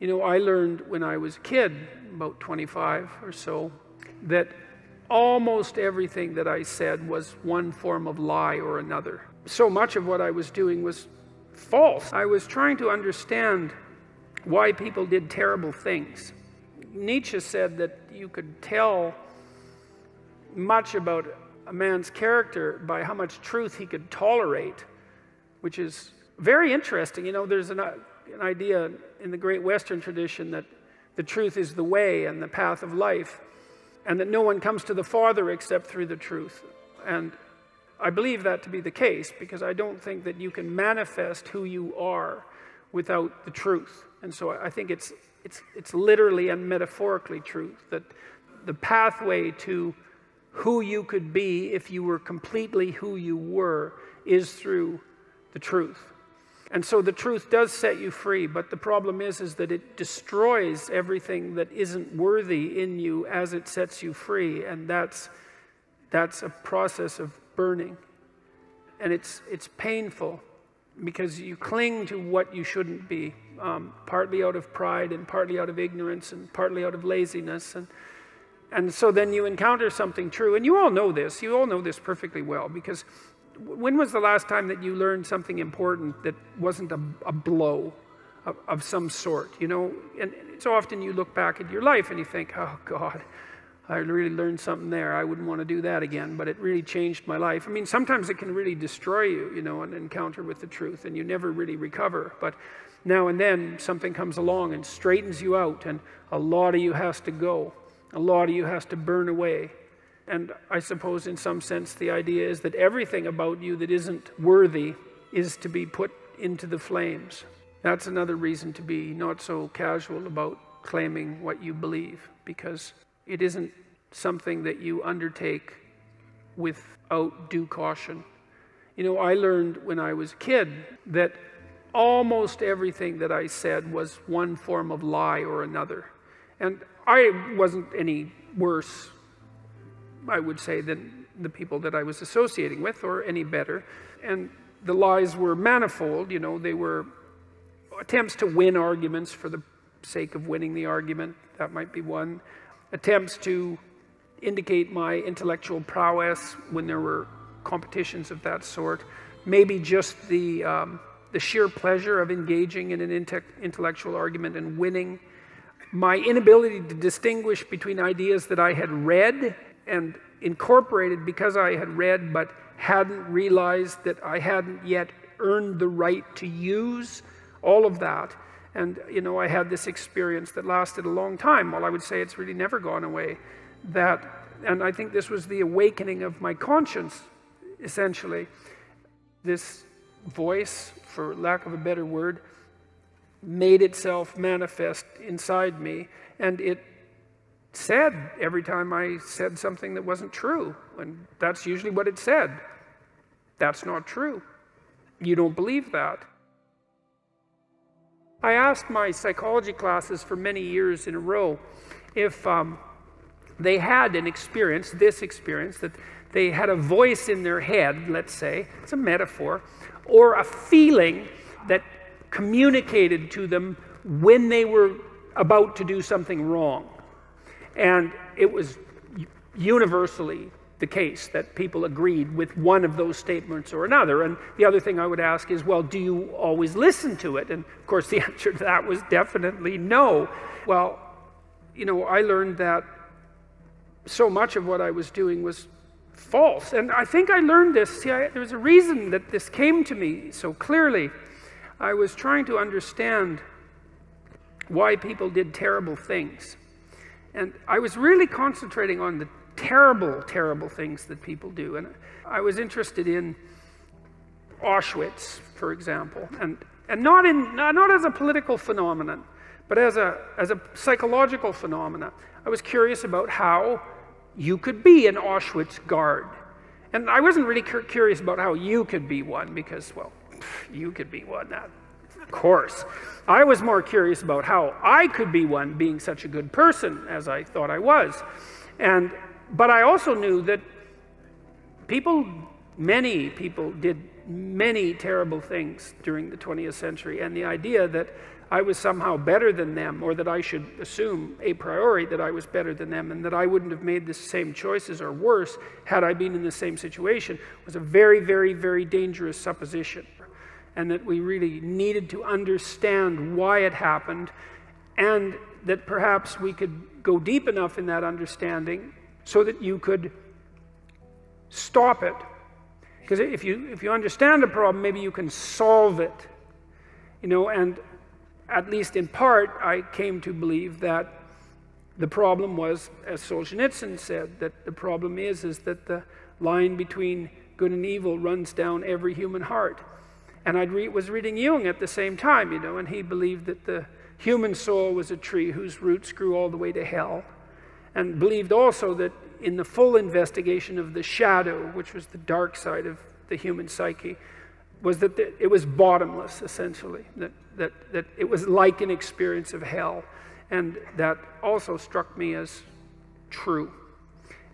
You know, I learned when I was a kid, about 25 or so, that almost everything that I said was one form of lie or another. So much of what I was doing was false. I was trying to understand why people did terrible things. Nietzsche said that you could tell much about a man's character by how much truth he could tolerate, which is very interesting. You know, there's an idea in the great Western tradition that the truth is the way and the path of life, and that no one comes to the Father except through the truth. And I believe that to be the case, because I don't think that you can manifest who you are without the truth. And so I think it's literally and metaphorically truth, that the pathway to who you could be if you were completely who you were is through the truth. And so the truth does set you free, but the problem is that it destroys everything that isn't worthy in you as it sets you free, and that's a process of burning. And it's painful, because you cling to what you shouldn't be, partly out of pride and partly out of ignorance and partly out of laziness. And so then you encounter something true, and you all know this perfectly well, because when was the last time that you learned something important that wasn't a blow of some sort, you know? And so often you look back at your life and you think, oh God, I really learned something there. I wouldn't want to do that again, but it really changed my life. I mean, sometimes it can really destroy you, you know, an encounter with the truth, and you never really recover. But now and then something comes along and straightens you out, and a lot of you has to go. A lot of you has to burn away. And I suppose in some sense the idea is that everything about you that isn't worthy is to be put into the flames. That's another reason to be not so casual about claiming what you believe, because it isn't something that you undertake without due caution. You know, I learned when I was a kid that almost everything that I said was one form of lie or another. And I wasn't any worse, I would say, than the people that I was associating with, or any better. And the lies were manifold. You know, they were attempts to win arguments for the sake of winning the argument. That might be one. Attempts to indicate my intellectual prowess when there were competitions of that sort. Maybe just the sheer pleasure of engaging in an intellectual argument and winning. My inability to distinguish between ideas that I had read and incorporated because I had read, but hadn't realized that I hadn't yet earned the right to use, all of that. And, you know, I had this experience that lasted a long time. Well, I would say it's really never gone away. And I think this was the awakening of my conscience, essentially. This voice, for lack of a better word, made itself manifest inside me, and it said every time I said something that wasn't true, and that's usually what it said. That's not true. You don't believe that. I asked my psychology classes for many years in a row if they had an experience, that they had a voice in their head, let's say, it's a metaphor, or a feeling that communicated to them when they were about to do something wrong. And it was universally the case that people agreed with one of those statements or another. And the other thing I would ask is, well, do you always listen to it? And of course the answer to that was definitely no. Well, you know, I learned that so much of what I was doing was false. And I think I learned this, there was a reason that this came to me so clearly. I was trying to understand why people did terrible things. And I was really concentrating on the terrible, terrible things that people do. And I was interested in Auschwitz, for example, and not as a political phenomenon, but as a psychological phenomenon. I was curious about how you could be an Auschwitz guard. And I wasn't really curious about how you could be one, because, well, you could be one, of course. I was more curious about how I could be one, being such a good person as I thought I was. But I also knew that many people did many terrible things during the 20th century, and the idea that I was somehow better than them, or that I should assume a priori that I was better than them, and that I wouldn't have made the same choices or worse had I been in the same situation, was a very, very, very dangerous supposition. And that we really needed to understand why it happened, and that perhaps we could go deep enough in that understanding so that you could stop it. Because if you understand a problem, maybe you can solve it. And at least in part, I came to believe that the problem was, as Solzhenitsyn said, that the problem is that the line between good and evil runs down every human heart. And I was reading Jung at the same time, and he believed that the human soul was a tree whose roots grew all the way to hell, and believed also that in the full investigation of the shadow, which was the dark side of the human psyche, was that it was bottomless, essentially, that it was like an experience of hell. And that also struck me as true.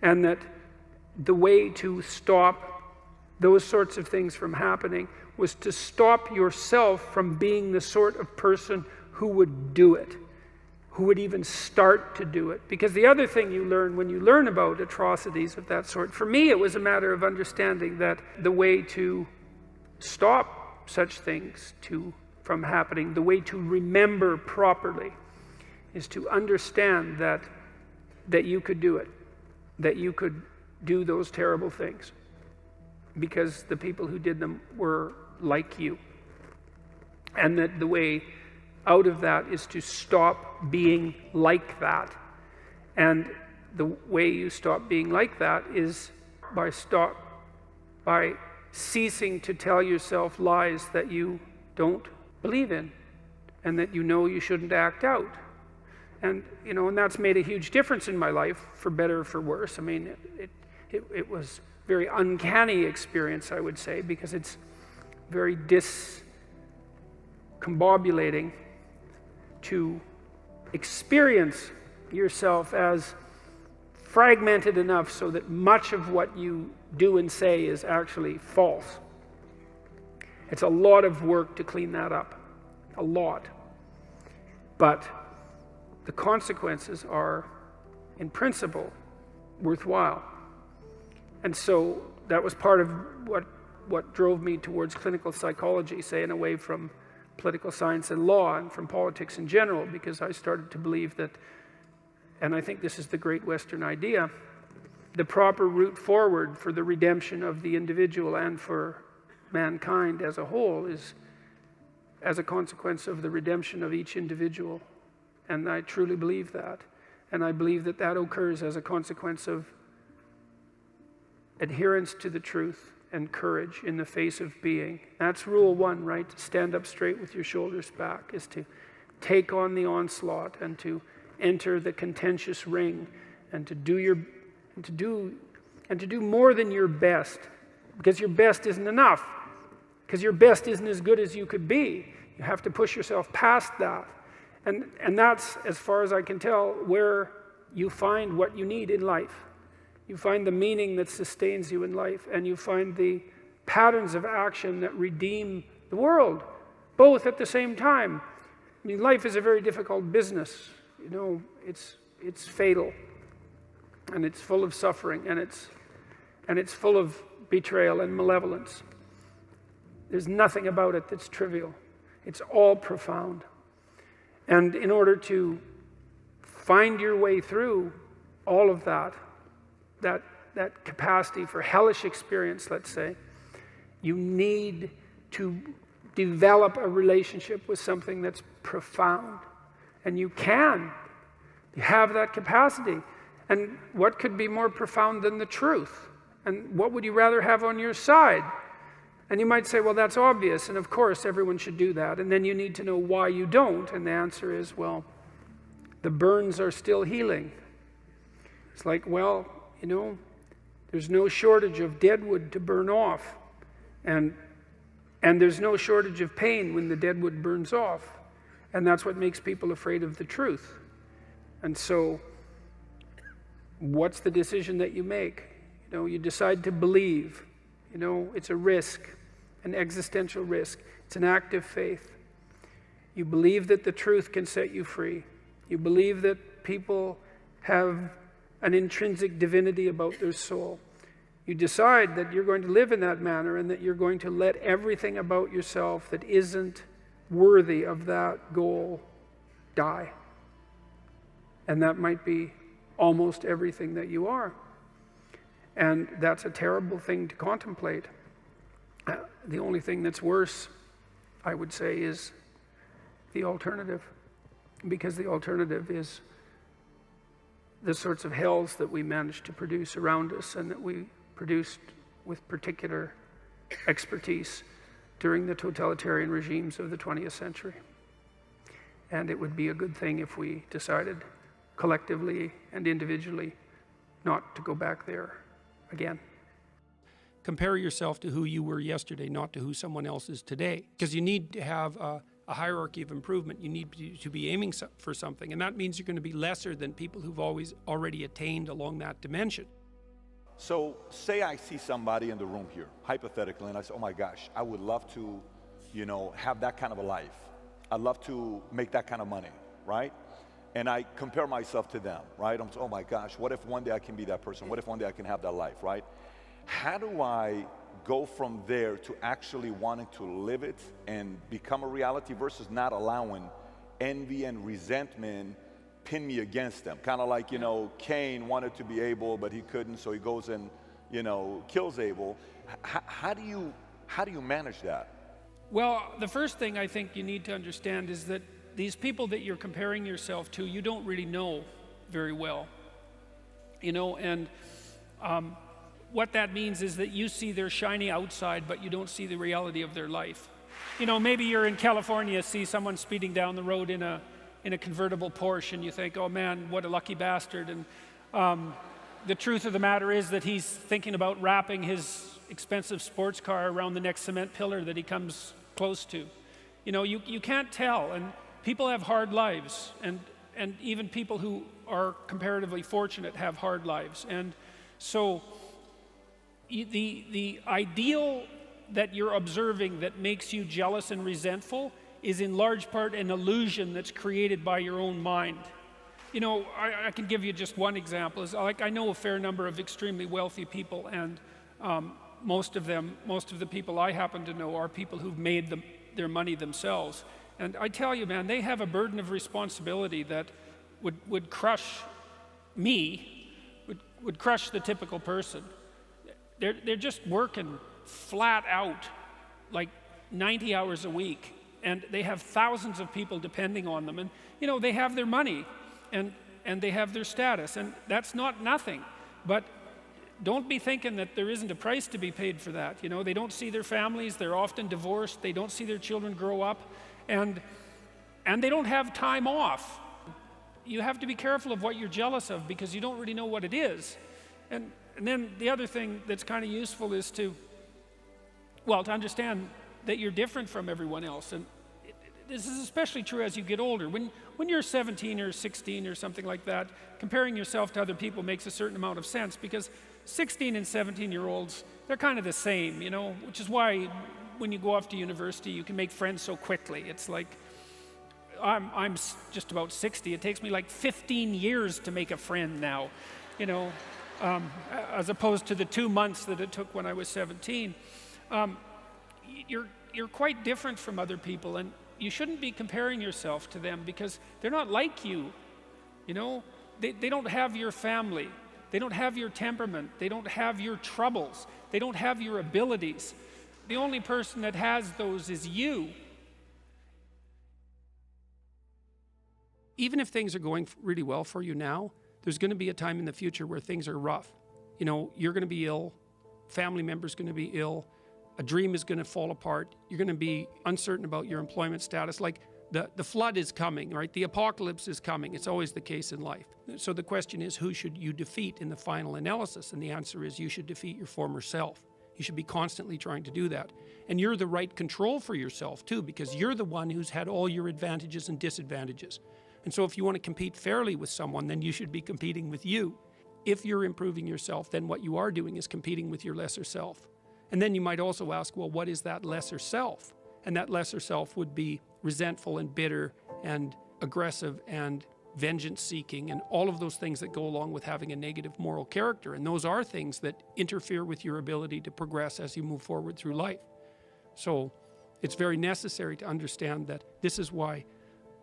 And that the way to stop those sorts of things from happening was to stop yourself from being the sort of person who would do it, who would even start to do it. Because the other thing you learn when you learn about atrocities of that sort, for me it was a matter of understanding that the way to stop such things from happening, the way to remember properly, is to understand that you could do it, that you could do those terrible things, because the people who did them were like you. And that the way out of that is to stop being like that. And the way you stop being like that is by ceasing to tell yourself lies that you don't believe in, and that you shouldn't act out. And and that's made a huge difference in my life, for better or for worse. I mean, it was a very uncanny experience, I would say, because it's very discombobulating to experience yourself as fragmented enough so that much of what you do and say is actually false. It's a lot of work to clean that up, a lot. But the consequences are, in principle, worthwhile. And so that was part of what drove me towards clinical psychology, say, and away from political science and law and from politics in general, because I started to believe that, and I think this is the great Western idea, the proper route forward for the redemption of the individual and for mankind as a whole is as a consequence of the redemption of each individual. And I truly believe that. And I believe that that occurs as a consequence of adherence to the truth and courage in the face of being. That's rule one, right? To stand up straight with your shoulders back, is to take on the onslaught and to enter the contentious ring, and to do more than your best, because your best isn't enough, because your best isn't as good as you could be. You have to push yourself past that. And that's, as far as I can tell, where you find what you need in life. You find the meaning that sustains you in life, and you find the patterns of action that redeem the world, both at the same time. I mean, life is a very difficult business. It's fatal, and it's full of suffering, and it's full of betrayal and malevolence. There's nothing about it that's trivial. It's all profound. And in order to find your way through all of that capacity for hellish experience, let's say, you need to develop a relationship with something that's profound. And you have that capacity. And what could be more profound than the truth? And what would you rather have on your side? And you might say, well, that's obvious, and of course everyone should do that. And then you need to know why you don't. And the answer is, well, the burns are still healing. It's like, well, there's no shortage of dead wood to burn off. And there's no shortage of pain when the dead wood burns off. And that's what makes people afraid of the truth. And so, what's the decision that you make? You decide to believe. It's a risk. an existential risk. It's an act of faith. You believe that the truth can set you free. You believe that people have an intrinsic divinity about their soul. You decide that you're going to live in that manner and that you're going to let everything about yourself that isn't worthy of that goal die. And that might be almost everything that you are. And that's a terrible thing to contemplate. The only thing that's worse, I would say, is the alternative. Because the alternative is the sorts of hells that we managed to produce around us and that we produced with particular expertise during the totalitarian regimes of the 20th century. And it would be a good thing if we decided collectively and individually not to go back there again. Compare yourself to who you were yesterday, not to who someone else is today. Because you need to have a hierarchy of improvement. You need to be aiming for something. And that means you're going to be lesser than people who've already attained along that dimension. So say I see somebody in the room here, hypothetically, and I say, oh my gosh, I would love to, have that kind of a life. I'd love to make that kind of money, right? And I compare myself to them, right? I'm saying, oh my gosh, what if one day I can be that person? What if one day I can have that life, right? How do I go from there to actually wanting to live it and become a reality versus not allowing envy and resentment pin me against them? Kind of like, Cain wanted to be Abel, but he couldn't, so he goes and, kills Abel. How do you manage that? Well, the first thing I think you need to understand is that these people that you're comparing yourself to, you don't really know very well. And what that means is that you see their shiny outside, but you don't see the reality of their life. Maybe you're in California, see someone speeding down the road in a convertible Porsche, and you think, oh man, what a lucky bastard. And the truth of the matter is that he's thinking about wrapping his expensive sports car around the next cement pillar that he comes close to. You can't tell, and people have hard lives, and even people who are comparatively fortunate have hard lives. And so the ideal that you're observing that makes you jealous and resentful is in large part an illusion that's created by your own mind. I can give you just one example. I know a fair number of extremely wealthy people, and most of the people I happen to know are people who've made their money themselves. And I tell you, man, they have a burden of responsibility that would crush me, would crush the typical person. They're just working flat out, like 90 hours a week, and they have thousands of people depending on them. And they have their money, and they have their status, and that's not nothing. But don't be thinking that there isn't a price to be paid for that. They don't see their families, they're often divorced, they don't see their children grow up, and they don't have time off. You have to be careful of what you're jealous of, because you don't really know what it is. And then the other thing that's kind of useful is to understand that you're different from everyone else. And this is especially true as you get older. When you're 17 or 16 or something like that, comparing yourself to other people makes a certain amount of sense, because 16 and 17-year-olds, they're kind of the same, which is why when you go off to university, you can make friends so quickly. It's like, I'm just about 60. It takes me like 15 years to make a friend now, as opposed to the 2 months that it took when I was 17. You're quite different from other people, and you shouldn't be comparing yourself to them, because they're not like you. They don't have your family. They don't have your temperament. They don't have your troubles. They don't have your abilities. The only person that has those is you. Even if things are going really well for you now, there's going to be a time in the future where things are rough. You're going to be ill, family member's going to be ill, a dream is going to fall apart, you're going to be uncertain about your employment status. Like the flood is coming, right? The apocalypse is coming. It's always the case in life. So the question is, who should you defeat in the final analysis? And the answer is, you should defeat your former self. You should be constantly trying to do that. And you're the right control for yourself too, because you're the one who's had all your advantages and disadvantages. And so if you want to compete fairly with someone, then you should be competing with you. If you're improving yourself, then what you are doing is competing with your lesser self. And then you might also ask, well, what is that lesser self? And that lesser self would be resentful and bitter and aggressive and vengeance-seeking and all of those things that go along with having a negative moral character. And those are things that interfere with your ability to progress as you move forward through life. So it's very necessary to understand that this is why,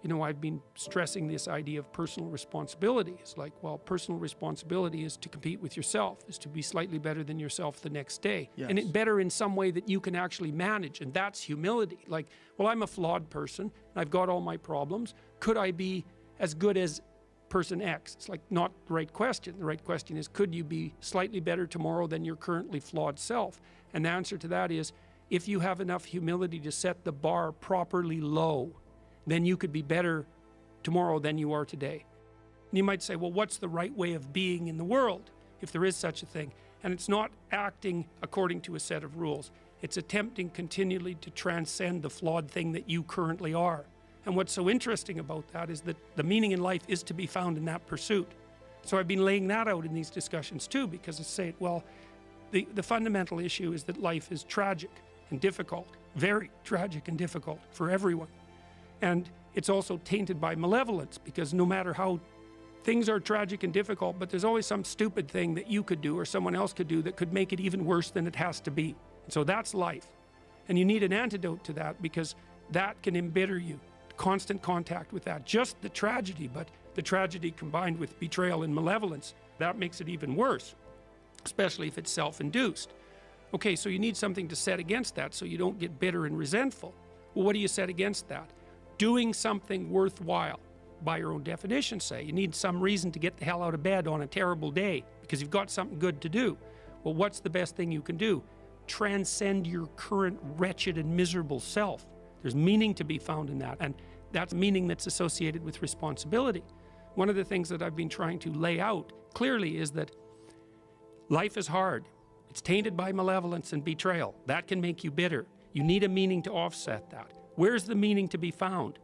I've been stressing this idea of personal responsibility. It's like, well, personal responsibility is to compete with yourself, is to be slightly better than yourself the next day. Yes. And it better in some way that you can actually manage. And that's humility. Like, well, I'm a flawed person. I've got all my problems. Could I be as good as person X? It's like not the right question. The right question is, could you be slightly better tomorrow than your currently flawed self? And the answer to that is, if you have enough humility to set the bar properly low, then you could be better tomorrow than you are today. And you might say, well, what's the right way of being in the world, if there is such a thing? And it's not acting according to a set of rules. It's attempting continually to transcend the flawed thing that you currently are. And what's so interesting about that is that the meaning in life is to be found in that pursuit. So I've been laying that out in these discussions too, because I say, well, the fundamental issue is that life is tragic and difficult, very tragic and difficult for everyone. And it's also tainted by malevolence, because no matter how things are tragic and difficult, but there's always some stupid thing that you could do or someone else could do that could make it even worse than it has to be. And so that's life. And you need an antidote to that, because that can embitter you. Constant contact with that. Just the tragedy, but the tragedy combined with betrayal and malevolence, that makes it even worse, especially if it's self-induced. Okay, so you need something to set against that so you don't get bitter and resentful. Well, what do you set against that? Doing something worthwhile, by your own definition, say. You need some reason to get the hell out of bed on a terrible day because you've got something good to do. Well, what's the best thing you can do? Transcend your current wretched and miserable self. There's meaning to be found in that, and that's meaning that's associated with responsibility. One of the things that I've been trying to lay out clearly is that life is hard. It's tainted by malevolence and betrayal. That can make you bitter. You need a meaning to offset that. Where's the meaning to be found?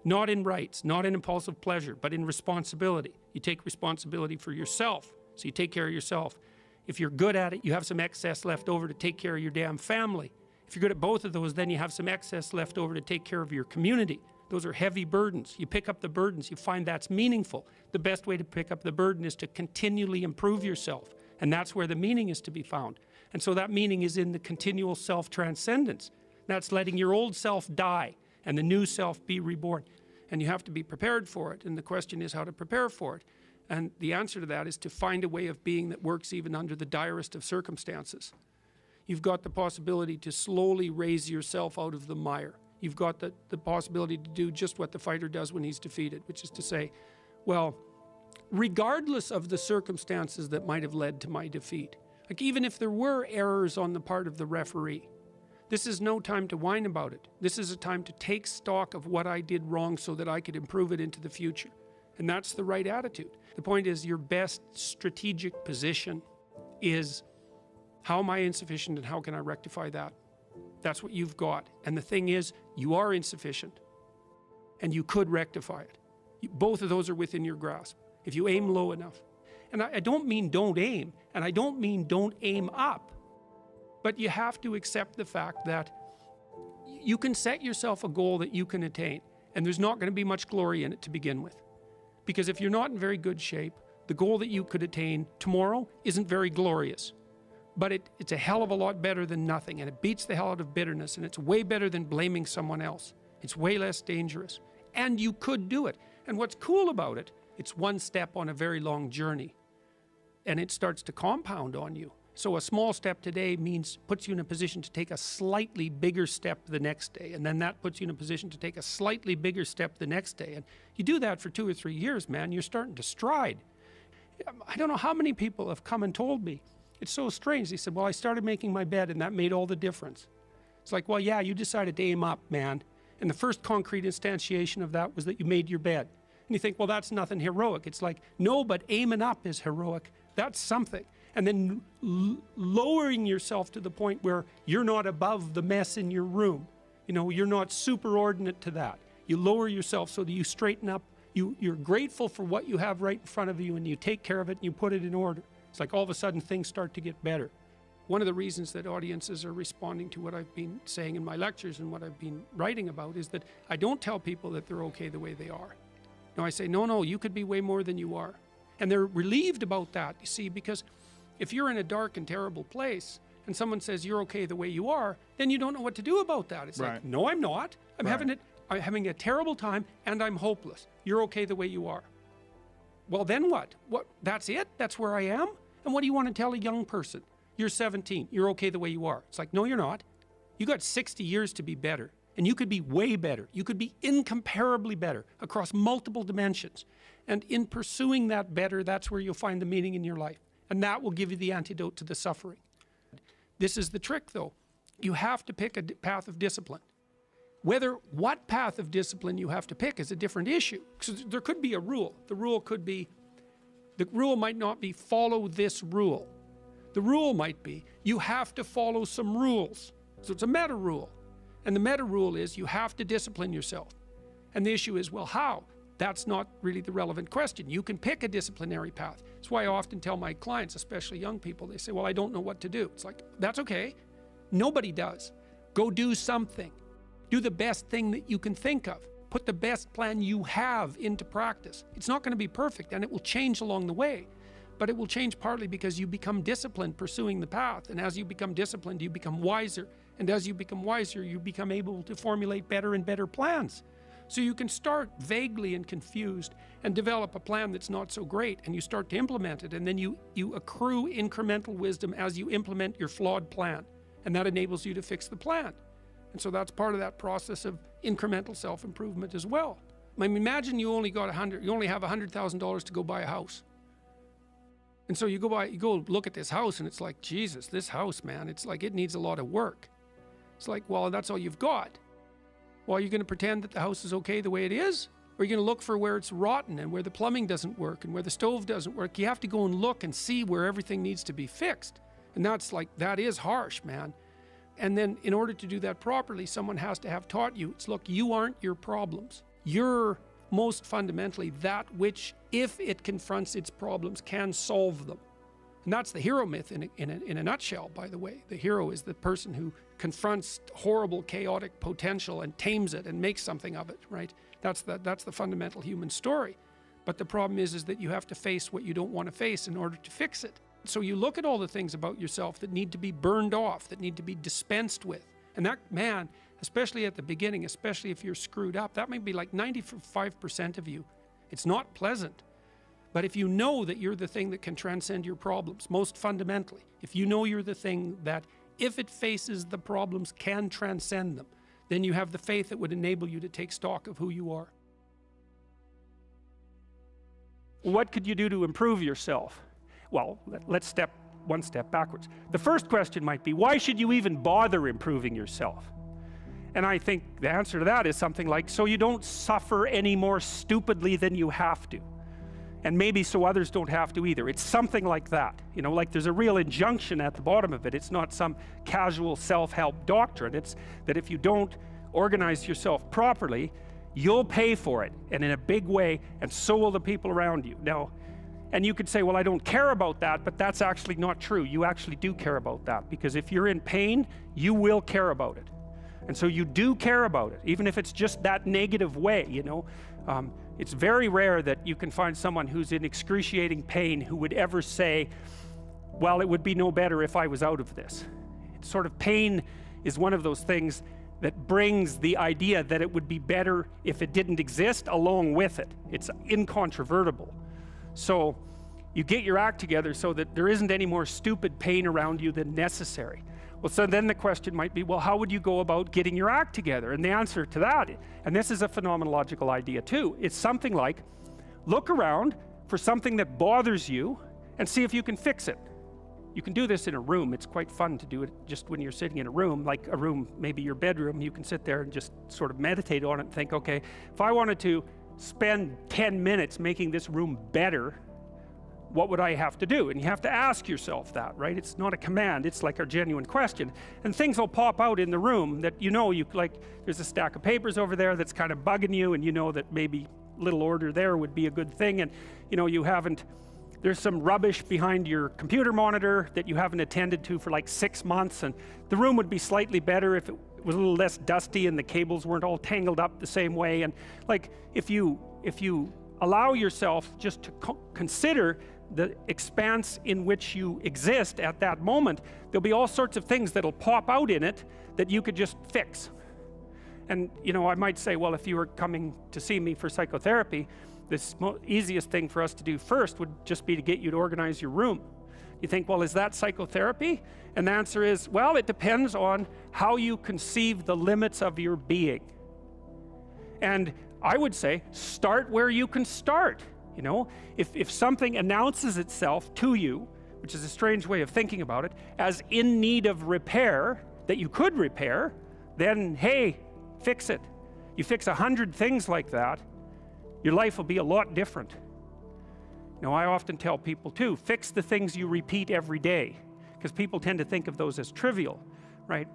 Not in rights, not in impulsive pleasure, but in responsibility. You take responsibility for yourself, so you take care of yourself. If you're good at it, you have some excess left over to take care of your damn family. If you're good at both of those, then you have some excess left over to take care of your community. Those are heavy burdens. You pick up the burdens, you find that's meaningful. The best way to pick up the burden is to continually improve yourself, and that's where the meaning is to be found. And so that meaning is in the continual self-transcendence. That's letting your old self die and the new self be reborn. And you have to be prepared for it. And the question is how to prepare for it. And the answer to that is to find a way of being that works even under the direst of circumstances. You've got the possibility to slowly raise yourself out of the mire. You've got the possibility to do just what the fighter does when he's defeated, which is to say, well, regardless of the circumstances that might have led to my defeat, like even if there were errors on the part of the referee, this is no time to whine about it. This is a time to take stock of what I did wrong so that I could improve it into the future. And that's the right attitude. The point is, your best strategic position is, how am I insufficient and how can I rectify that? That's what you've got. And the thing is, you are insufficient and you could rectify it. Both of those are within your grasp if you aim low enough. And I don't mean don't aim, and I don't mean don't aim up. But you have to accept the fact that you can set yourself a goal that you can attain, and there's not going to be much glory in it to begin with. Because if you're not in very good shape, the goal that you could attain tomorrow isn't very glorious. But it's a hell of a lot better than nothing, and it beats the hell out of bitterness, and it's way better than blaming someone else. It's way less dangerous. And you could do it. And what's cool about it, it's one step on a very long journey. And it starts to compound on you. So a small step today puts you in a position to take a slightly bigger step the next day. And then that puts you in a position to take a slightly bigger step the next day. And you do that for 2 or 3 years, man, you're starting to stride. I don't know how many people have come and told me, it's so strange. They said, well, I started making my bed and that made all the difference. It's like, well, yeah, you decided to aim up, man. And the first concrete instantiation of that was that you made your bed. And you think, well, that's nothing heroic. It's like, no, but aiming up is heroic. That's something. And then lowering yourself to the point where you're not above the mess in your room. You know, you're not superordinate to that. You lower yourself so that you straighten up. You're grateful for what you have right in front of you, and you take care of it and you put it in order. It's like all of a sudden things start to get better. One of the reasons that audiences are responding to what I've been saying in my lectures and what I've been writing about is that I don't tell people that they're okay the way they are. No, I say, no, you could be way more than you are. And they're relieved about that, you see, because if you're in a dark and terrible place and someone says you're okay the way you are, then you don't know what to do about that. It's like, no, I'm not. I'm having a terrible time and I'm hopeless. You're okay the way you are. Well, then what? That's it? That's where I am? And what do you want to tell a young person? You're 17. You're okay the way you are. It's like, no, you're not. You got 60 years to be better. And you could be way better. You could be incomparably better across multiple dimensions. And in pursuing that better, that's where you'll find the meaning in your life. And that will give you the antidote to the suffering. This is the trick, though. You have to pick a path of discipline. What path of discipline you have to pick is a different issue. Because there could be a rule. The rule might not be follow this rule. The rule might be you have to follow some rules. So it's a meta rule. And the meta rule is you have to discipline yourself. And the issue is, well, how? That's not really the relevant question. You can pick a disciplinary path. That's why I often tell my clients, especially young people, they say, well, I don't know what to do. It's like, that's okay. Nobody does. Go do something. Do the best thing that you can think of. Put the best plan you have into practice. It's not going to be perfect, and it will change along the way. But it will change partly because you become disciplined pursuing the path. And as you become disciplined, you become wiser. And as you become wiser, you become able to formulate better and better plans. So you can start vaguely and confused and develop a plan that's not so great, and you start to implement it, and then you accrue incremental wisdom as you implement your flawed plan, and that enables you to fix the plan. And so that's part of that process of incremental self-improvement as well. I mean, imagine you only have $100,000 to go buy a house. And so you go look at this house, and it's like, Jesus, this house, man, it's like it needs a lot of work. It's like, well, that's all you've got. Well, are you going to pretend that the house is okay the way it is? Or are you going to look for where it's rotten and where the plumbing doesn't work and where the stove doesn't work? You have to go and look and see where everything needs to be fixed. And that is harsh, man. And then in order to do that properly, someone has to have taught you, it's look, you aren't your problems. You're most fundamentally that which, if it confronts its problems, can solve them. And that's the hero myth in a nutshell, by the way. The hero is the person who confronts horrible, chaotic potential and tames it and makes something of it, right? That's the fundamental human story. But the problem is that you have to face what you don't want to face in order to fix it. So you look at all the things about yourself that need to be burned off, that need to be dispensed with. And that, man, especially at the beginning, especially if you're screwed up, that might be like 95% of you. It's not pleasant. But if you know that you're the thing that can transcend your problems, most fundamentally, if you know you're the thing that, if it faces the problems, can transcend them, then you have the faith that would enable you to take stock of who you are. What could you do to improve yourself? Well, let's step one step backwards. The first question might be, why should you even bother improving yourself? And I think the answer to that is something like, so you don't suffer any more stupidly than you have to. And maybe so others don't have to either. It's something like that. You know, like there's a real injunction at the bottom of it. It's not some casual self-help doctrine. It's that if you don't organize yourself properly, you'll pay for it, and in a big way, and so will the people around you. Now, and you could say, well, I don't care about that, but that's actually not true. You actually do care about that, because if you're in pain, you will care about it. And so you do care about it, even if it's just that negative way, you know. It's very rare that you can find someone who's in excruciating pain who would ever say, well, it would be no better if I was out of this. It's sort of, pain is one of those things that brings the idea that it would be better if it didn't exist along with it. It's incontrovertible. So you get your act together so that there isn't any more stupid pain around you than necessary. Well, so then the question might be, well, how would you go about getting your act together? And the answer to that, and this is a phenomenological idea too, it's something like, look around for something that bothers you and see if you can fix it. You can do this in a room. It's quite fun to do it just when you're sitting in a room, like a room, maybe your bedroom. You can sit there and just sort of meditate on it and think, okay, if I wanted to spend 10 minutes making this room better, what would I have to do? And you have to ask yourself that, right? It's not a command, it's like a genuine question. And things will pop out in the room that you know, like there's a stack of papers over there that's kind of bugging you, and you know that maybe little order there would be a good thing, and you know, you haven't there's some rubbish behind your computer monitor that you haven't attended to for like 6 months, and the room would be slightly better if it was a little less dusty and the cables weren't all tangled up the same way. And like, if you allow yourself just to consider the expanse in which you exist at that moment, there'll be all sorts of things that'll pop out in it that you could just fix. And you know, I might say, well, if you were coming to see me for psychotherapy, the easiest thing for us to do first would just be to get you to organize your room. You think, well, is that psychotherapy? And the answer is, well, it depends on how you conceive the limits of your being. And I would say, start where you can start. You know, if something announces itself to you, which is a strange way of thinking about it, as in need of repair, that you could repair, then hey, fix it. You fix 100 things like that, your life will be a lot different. Now, I often tell people too, fix the things you repeat every day, because people tend to think of those as trivial, right?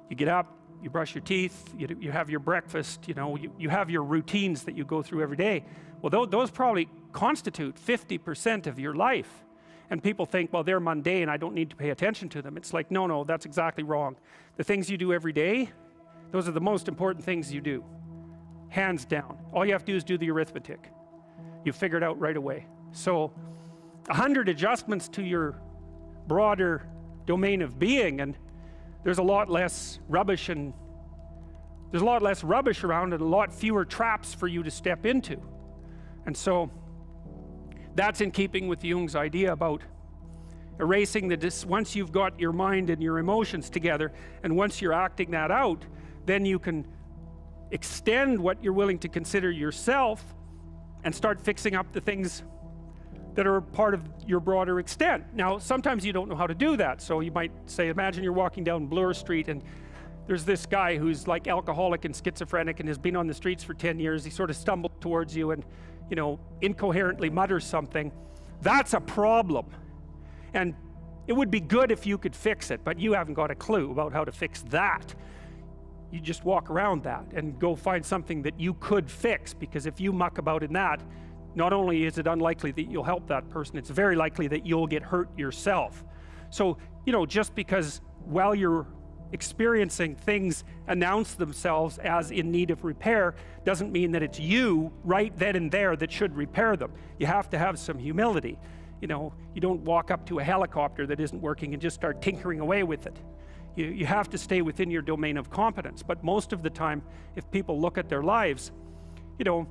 You get up, you brush your teeth, you have your breakfast, you know, you have your routines that you go through every day. Well, those probably constitute 50% of your life. And people think, well, they're mundane, I don't need to pay attention to them. It's like, no, that's exactly wrong. The things you do every day, those are the most important things you do. Hands down. All you have to do is do the arithmetic. You figure it out right away. So 100 adjustments to your broader domain of being, and there's a lot less rubbish around and a lot fewer traps for you to step into. And so that's in keeping with Jung's idea about erasing once you've got your mind and your emotions together, and once you're acting that out, then you can extend what you're willing to consider yourself and start fixing up the things that are part of your broader extent. Now, sometimes you don't know how to do that. So you might say, imagine you're walking down Bloor Street and there's this guy who's like alcoholic and schizophrenic and has been on the streets for 10 years. He sort of stumbled towards you and, you know, incoherently mutters something. That's a problem. And it would be good if you could fix it, but you haven't got a clue about how to fix that. You just walk around that and go find something that you could fix, because if you muck about in that, not only is it unlikely that you'll help that person, it's very likely that you'll get hurt yourself. So, you know, just because while you're experiencing things announce themselves as in need of repair doesn't mean that it's you right then and there that should repair them. You have to have some humility. You know, you don't walk up to a helicopter that isn't working and just start tinkering away with it. You have to stay within your domain of competence. But most of the time, if people look at their lives, you know,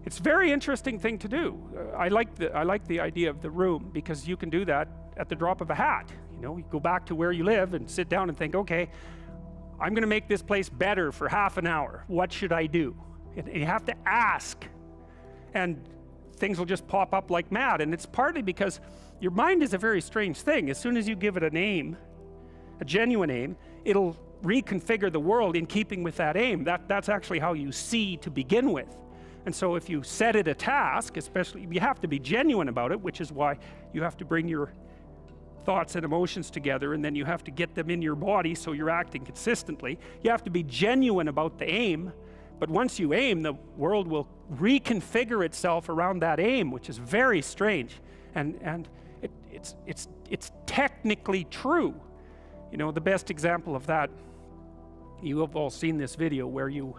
it's a very interesting thing to do. I like the idea of the room, because you can do that at the drop of a hat. You know, you go back to where you live and sit down and think, okay, I'm going to make this place better for half an hour. What should I do? And you have to ask, and things will just pop up like mad. And it's partly because your mind is a very strange thing. As soon as you give it a name, a genuine aim, it'll reconfigure the world in keeping with that aim. That's actually how you see to begin with. And so if you set it a task, especially, you have to be genuine about it, which is why you have to bring your thoughts and emotions together, and then you have to get them in your body so you're acting consistently. You have to be genuine about the aim, but once you aim, the world will reconfigure itself around that aim, which is very strange. And it's technically true. You know, the best example of that, you have all seen this video where you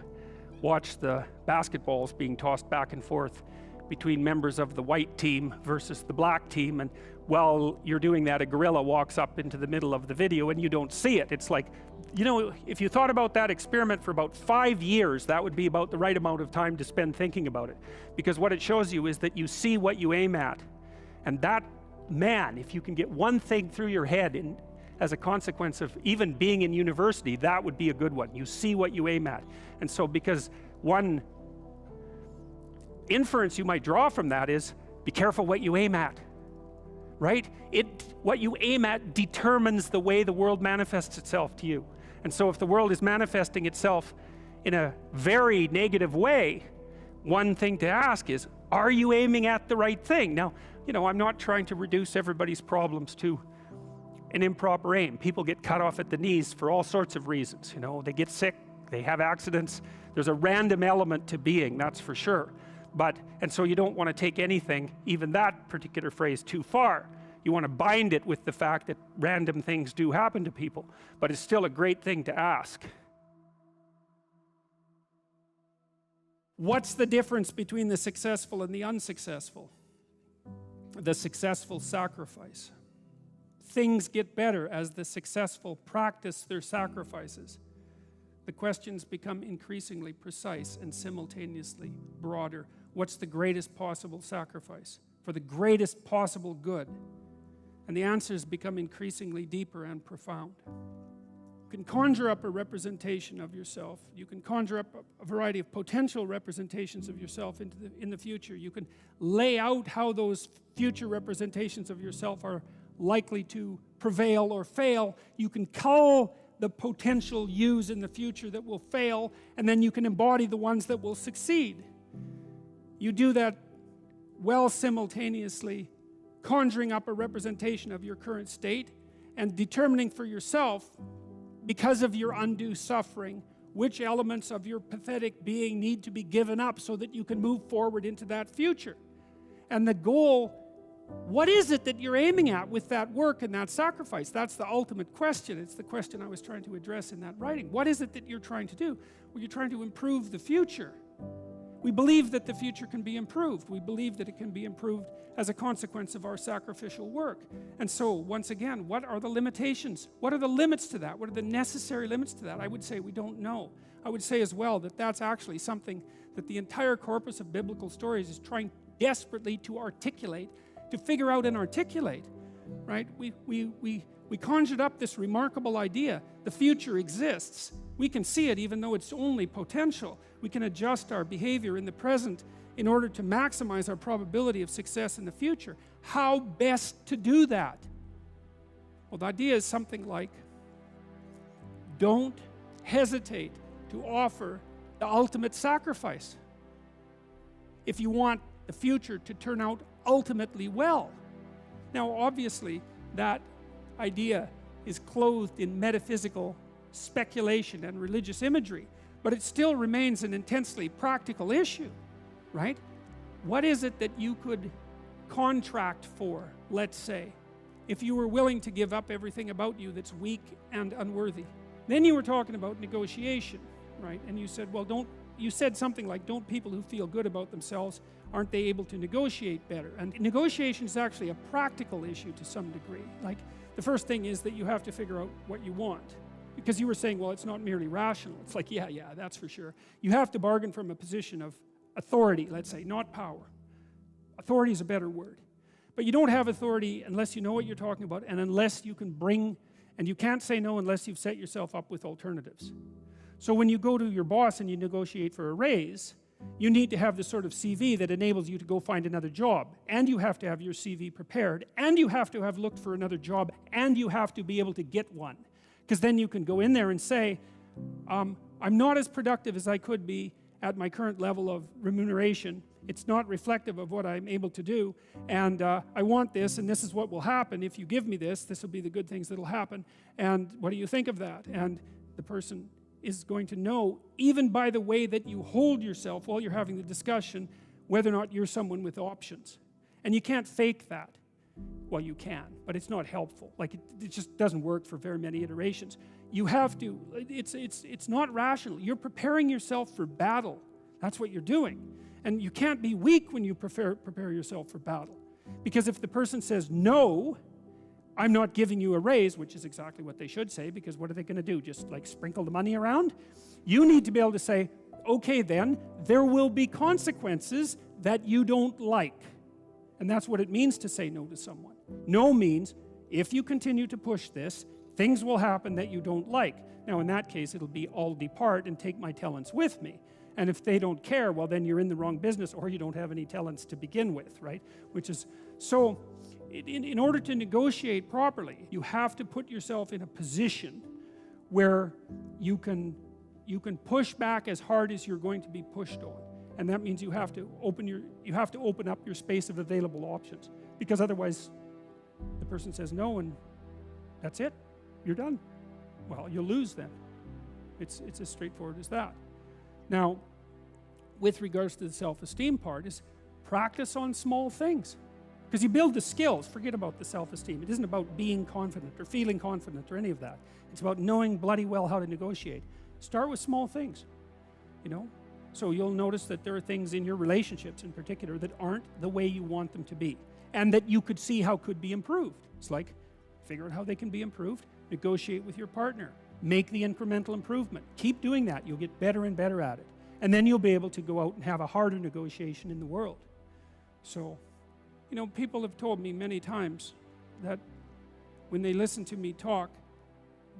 watch the basketballs being tossed back and forth between members of the white team versus the black team, and while you're doing that, a gorilla walks up into the middle of the video and you don't see it. It's like, you know, if you thought about that experiment for about 5 years, that would be about the right amount of time to spend thinking about it, because what it shows you is that you see what you aim at. And that, man, if you can get one thing through your head as a consequence of even being in university, that would be a good one. You see what you aim at. And so, because one inference you might draw from that is, be careful what you aim at, right? What you aim at determines the way the world manifests itself to you. And so if the world is manifesting itself in a very negative way, one thing to ask is, are you aiming at the right thing? Now, you know, I'm not trying to reduce everybody's problems to an improper aim. People get cut off at the knees for all sorts of reasons. You know, they get sick, they have accidents. There's a random element to being, that's for sure. And so you don't want to take anything, even that particular phrase, too far. You want to bind it with the fact that random things do happen to people, but it's still a great thing to ask. What's the difference between the successful and the unsuccessful? The successful sacrifice. Things get better as the successful practice their sacrifices. The questions become increasingly precise and simultaneously broader. What's the greatest possible sacrifice for the greatest possible good? And the answers become increasingly deeper and profound. You can conjure up a representation of yourself. You can conjure up a variety of potential representations of yourself in the future. You can lay out how those future representations of yourself are likely to prevail or fail. You can cull the potential yous in the future that will fail, and then you can embody the ones that will succeed. You do that while simultaneously conjuring up a representation of your current state and determining for yourself, because of your undue suffering, which elements of your pathetic being need to be given up so that you can move forward into that future. And the goal, what is it that you're aiming at with that work and that sacrifice? That's the ultimate question. It's the question I was trying to address in that writing. What is it that you're trying to do? Well, you're trying to improve the future. We believe that the future can be improved. We believe that it can be improved as a consequence of our sacrificial work. And so, once again, what are the limitations? What are the limits to that? What are the necessary limits to that? I would say we don't know. I would say as well that that's actually something that the entire corpus of biblical stories is trying desperately to articulate, to figure out and articulate, right? We conjured up this remarkable idea. The future exists. We can see it even though it's only potential. We can adjust our behavior in the present in order to maximize our probability of success in the future. How best to do that? Well, the idea is something like, don't hesitate to offer the ultimate sacrifice if you want the future to turn out ultimately well. Now, obviously, that idea is clothed in metaphysical speculation and religious imagery, but it still remains an intensely practical issue, right? What is it that you could contract for, let's say, if you were willing to give up everything about you that's weak and unworthy? Then you were talking about negotiation, right? And you said, well, you said something like, don't people who feel good about themselves, aren't they able to negotiate better? And negotiation is actually a practical issue to some degree. Like, the first thing is that you have to figure out what you want. Because you were saying, well, it's not merely rational. It's like, yeah, that's for sure. You have to bargain from a position of authority, let's say, not power. Authority is a better word. But you don't have authority unless you know what you're talking about, and unless you can bring, and you can't say no unless you've set yourself up with alternatives. So when you go to your boss and you negotiate for a raise, you need to have the sort of CV that enables you to go find another job. And you have to have your CV prepared, and you have to have looked for another job, and you have to be able to get one. Because then you can go in there and say, I'm not as productive as I could be at my current level of remuneration. It's not reflective of what I'm able to do, and I want this, and this is what will happen. If you give me this, this will be the good things that will happen, and what do you think of that? And the person is going to know, even by the way that you hold yourself while you're having the discussion, whether or not you're someone with options. And you can't fake that. Well, you can, but it's not helpful. Like, it just doesn't work for very many iterations. You have to, it's not rational. You're preparing yourself for battle. That's what you're doing. And you can't be weak when you prepare yourself for battle. Because if the person says, no, I'm not giving you a raise, which is exactly what they should say, because what are they going to do? Just like sprinkle the money around? You need to be able to say, okay then, there will be consequences that you don't like. And that's what it means to say no to someone. No means, if you continue to push this, things will happen that you don't like. Now, in that case, it'll be, I'll depart and take my talents with me. And if they don't care, well, then you're in the wrong business, or you don't have any talents to begin with, right? Which is, so, in order to negotiate properly, you have to put yourself in a position where you can push back as hard as you're going to be pushed on. And that means you have to open up your space of available options, because otherwise the person says no and that's it, you're done. Well, you'll lose then. It's as straightforward as that. Now, with regards to the self-esteem part is practice on small things. Because you build the skills, forget about the self-esteem. It isn't about being confident or feeling confident or any of that. It's about knowing bloody well how to negotiate. Start with small things, you know? So you'll notice that there are things in your relationships in particular that aren't the way you want them to be, and that you could see how could be improved. It's like, figure out how they can be improved, negotiate with your partner, make the incremental improvement. Keep doing that. You'll get better and better at it. And then you'll be able to go out and have a harder negotiation in the world. So, you know, people have told me many times that when they listen to me talk,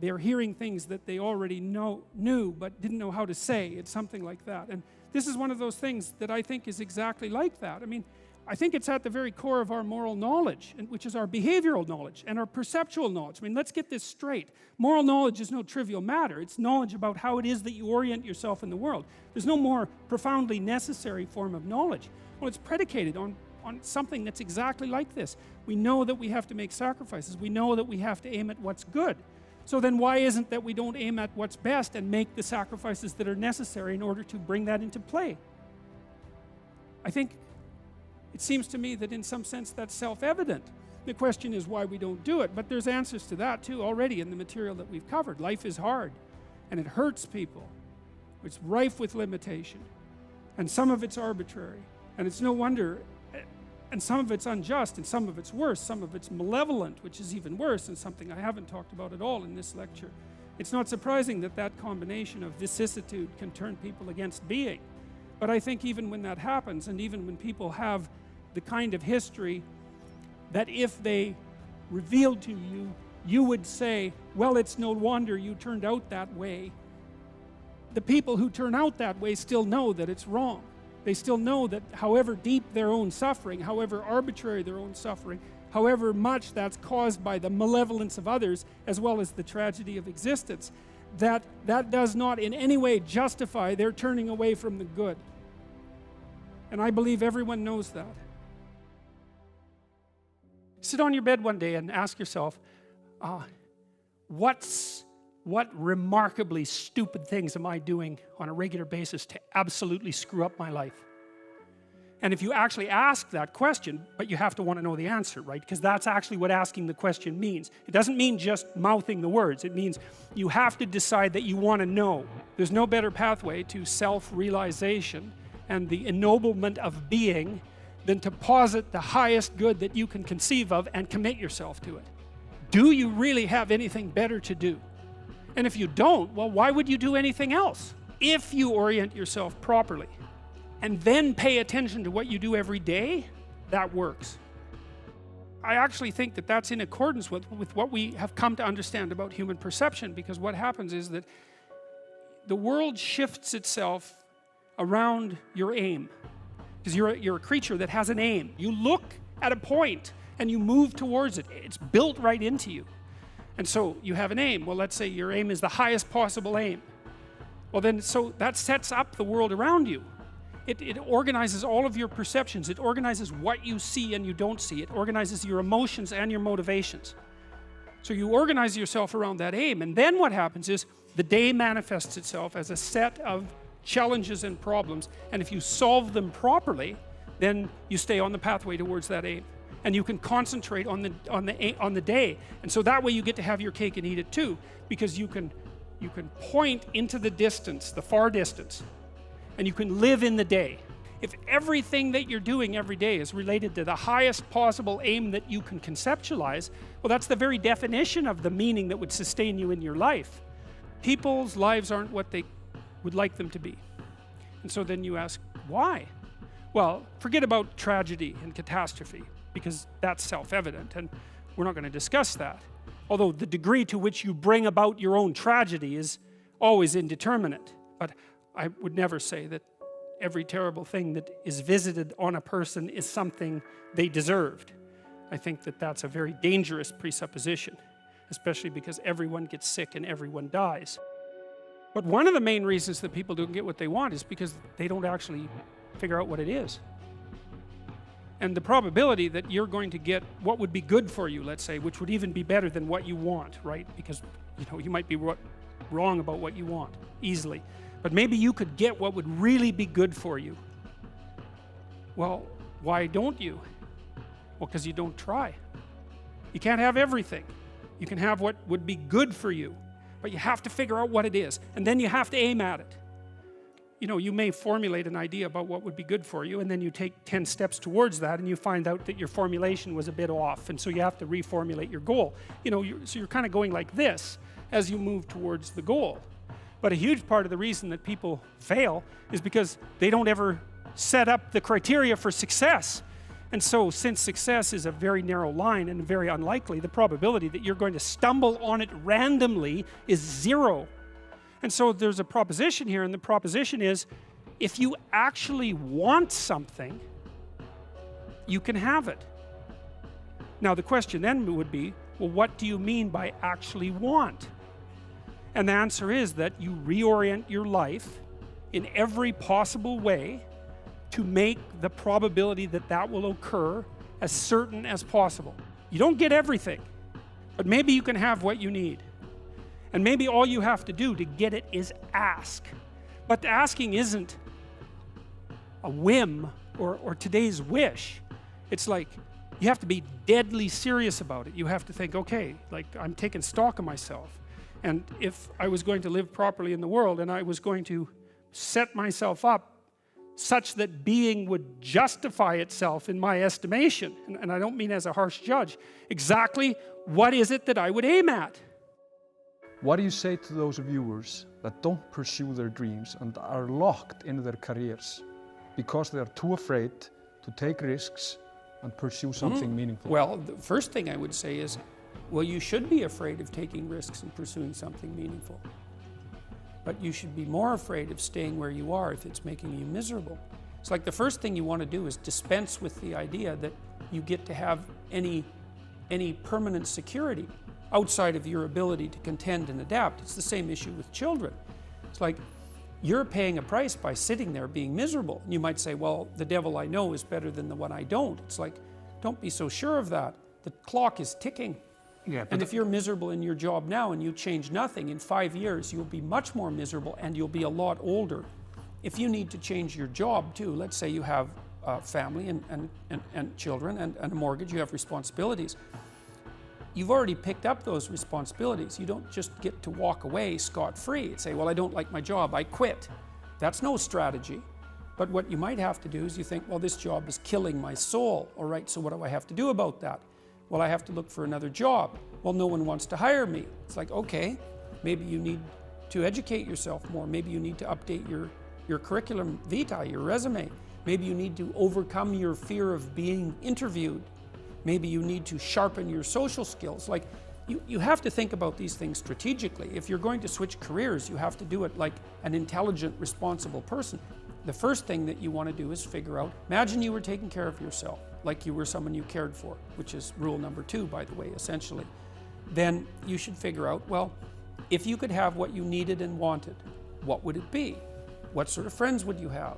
they're hearing things that they already knew but didn't know how to say. It's something like that. And this is one of those things that I think is exactly like that. I mean, I think it's at the very core of our moral knowledge, which is our behavioral knowledge and our perceptual knowledge. I mean, let's get this straight. Moral knowledge is no trivial matter. It's knowledge about how it is that you orient yourself in the world. There's no more profoundly necessary form of knowledge. Well, it's predicated on something that's exactly like this. We know that we have to make sacrifices. We know that we have to aim at what's good. So then why isn't that we don't aim at what's best and make the sacrifices that are necessary in order to bring that into play? I think it seems to me that in some sense that's self-evident. The question is why we don't do it, but there's answers to that too already in the material that we've covered. Life is hard, and it hurts people. It's rife with limitation, and some of it's arbitrary, and it's no wonder, and some of it's unjust, and some of it's worse, some of it's malevolent, which is even worse, and something I haven't talked about at all in this lecture. It's not surprising that that combination of vicissitude can turn people against being. But I think even when that happens, and even when people have the kind of history that if they revealed to you, you would say, well, it's no wonder you turned out that way. The people who turn out that way still know that it's wrong. They still know that however deep their own suffering, however arbitrary their own suffering, however much that's caused by the malevolence of others, as well as the tragedy of existence, that does not in any way justify their turning away from the good. And I believe everyone knows that. Sit on your bed one day and ask yourself, what remarkably stupid things am I doing on a regular basis to absolutely screw up my life? And if you actually ask that question, but you have to want to know the answer, right? Because that's actually what asking the question means. It doesn't mean just mouthing the words. It means you have to decide that you want to know. There's no better pathway to self-realization and the ennoblement of being than to posit the highest good that you can conceive of and commit yourself to it. Do you really have anything better to do? And if you don't, well, why would you do anything else? If you orient yourself properly and then pay attention to what you do every day, that works. I actually think that that's in accordance with what we have come to understand about human perception, because what happens is that the world shifts itself around your aim. Because you're a creature that has an aim. You look at a point and you move towards it. It's built right into you. And so you have an aim. Well, let's say your aim is the highest possible aim. Well then, so that sets up the world around you. It organizes all of your perceptions. It organizes what you see and you don't see. It organizes your emotions and your motivations. So you organize yourself around that aim, and then what happens is the day manifests itself as a set of challenges and problems, and if you solve them properly, then you stay on the pathway towards that aim, and you can concentrate on the day, and so that way you get to have your cake and eat it too, because you can point into the distance, the far distance, and you can live in the day. If everything that you're doing every day is related to the highest possible aim that you can conceptualize, well, that's the very definition of the meaning that would sustain you in your life. People's lives aren't what they would like them to be. And so then you ask, why? Well, forget about tragedy and catastrophe, because that's self-evident, and we're not going to discuss that. Although the degree to which you bring about your own tragedy is always indeterminate. But I would never say that every terrible thing that is visited on a person is something they deserved. I think that that's a very dangerous presupposition, especially because everyone gets sick and everyone dies. But one of the main reasons that people don't get what they want is because they don't actually figure out what it is. And the probability that you're going to get what would be good for you, let's say, which would even be better than what you want, right? Because you might be wrong about what you want easily. But maybe you could get what would really be good for you. Well, why don't you? Well, because you don't try. You can't have everything. You can have what would be good for you, but you have to figure out what it is, and then you have to aim at it. You know, you may formulate an idea about what would be good for you, and then you take 10 steps towards that, and you find out that your formulation was a bit off, and so you have to reformulate your goal. You know, so you're kind of going like this as you move towards the goal. But a huge part of the reason that people fail is because they don't ever set up the criteria for success. And so, since success is a very narrow line and very unlikely, the probability that you're going to stumble on it randomly is 0. And so there's a proposition here, and the proposition is, if you actually want something, you can have it. Now the question then would be, well, what do you mean by actually want? And the answer is that you reorient your life in every possible way to make the probability that that will occur as certain as possible. You don't get everything, but maybe you can have what you need. And maybe all you have to do to get it is ask. But asking isn't a whim or today's wish. It's like you have to be deadly serious about it. You have to think, okay, like I'm taking stock of myself. And if I was going to live properly in the world and I was going to set myself up such that being would justify itself in my estimation, and I don't mean as a harsh judge, exactly what is it that I would aim at? What do you say to those viewers that don't pursue their dreams and are locked in their careers because they are too afraid to take risks and pursue something meaningful? Well, the first thing I would say is, well, you should be afraid of taking risks and pursuing something meaningful. But you should be more afraid of staying where you are if it's making you miserable. It's like the first thing you want to do is dispense with the idea that you get to have any permanent security outside of your ability to contend and adapt. It's the same issue with children. It's like you're paying a price by sitting there being miserable. And you might say, well, the devil I know is better than the one I don't. It's like, don't be so sure of that. The clock is ticking. Yeah, And if you're miserable in your job now and you change nothing, in 5 years you'll be much more miserable and you'll be a lot older. If you need to change your job too, let's say you have a family and children and a mortgage, you have responsibilities. You've already picked up those responsibilities. You don't just get to walk away scot-free and say, well, I don't like my job, I quit. That's no strategy. But what you might have to do is you think, well, this job is killing my soul. All right, so what do I have to do about that? Well, I have to look for another job. Well, no one wants to hire me. It's like, okay, maybe you need to educate yourself more. Maybe you need to update your curriculum vitae, your resume. Maybe you need to overcome your fear of being interviewed. Maybe you need to sharpen your social skills. Like, you have to think about these things strategically. If you're going to switch careers, you have to do it like an intelligent, responsible person. The first thing that you want to do is figure out, imagine you were taking care of yourself, like you were someone you cared for, which is rule number 2, by the way, essentially. Then you should figure out, well, if you could have what you needed and wanted, what would it be? What sort of friends would you have?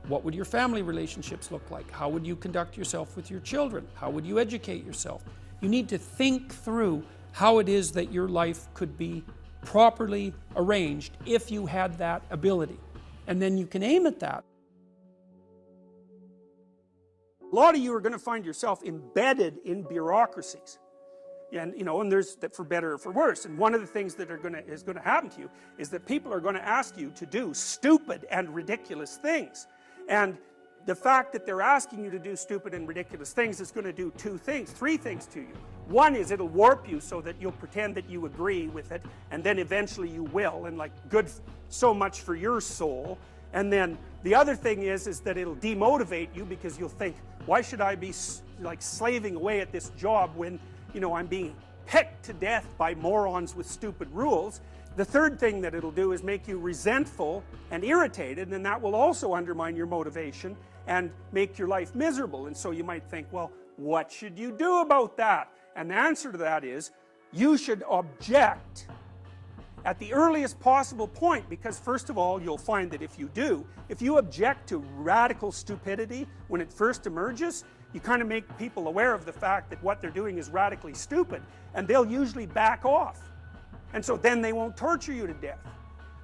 What would your family relationships look like? How would you conduct yourself with your children? How would you educate yourself? You need to think through how it is that your life could be properly arranged if you had that ability. And then you can aim at that. A lot of you are going to find yourself embedded in bureaucracies. And and there's that for better or for worse. And one of the things that is going to happen to you is that people are going to ask you to do stupid and ridiculous things. And the fact that they're asking you to do stupid and ridiculous things is going to do 2 things, 3 things to you. One is it'll warp you so that you'll pretend that you agree with it, and then eventually you will, and like good so much for your soul. And then the other thing is that it'll demotivate you because you'll think, why should I be like slaving away at this job when I'm being pecked to death by morons with stupid rules? The third thing that it'll do is make you resentful and irritated, and that will also undermine your motivation and make your life miserable. And so you might think, well, what should you do about that? And the answer to that is, you should object at the earliest possible point, because first of all, you'll find that if you object to radical stupidity when it first emerges, you kind of make people aware of the fact that what they're doing is radically stupid, and they'll usually back off. And so then they won't torture you to death.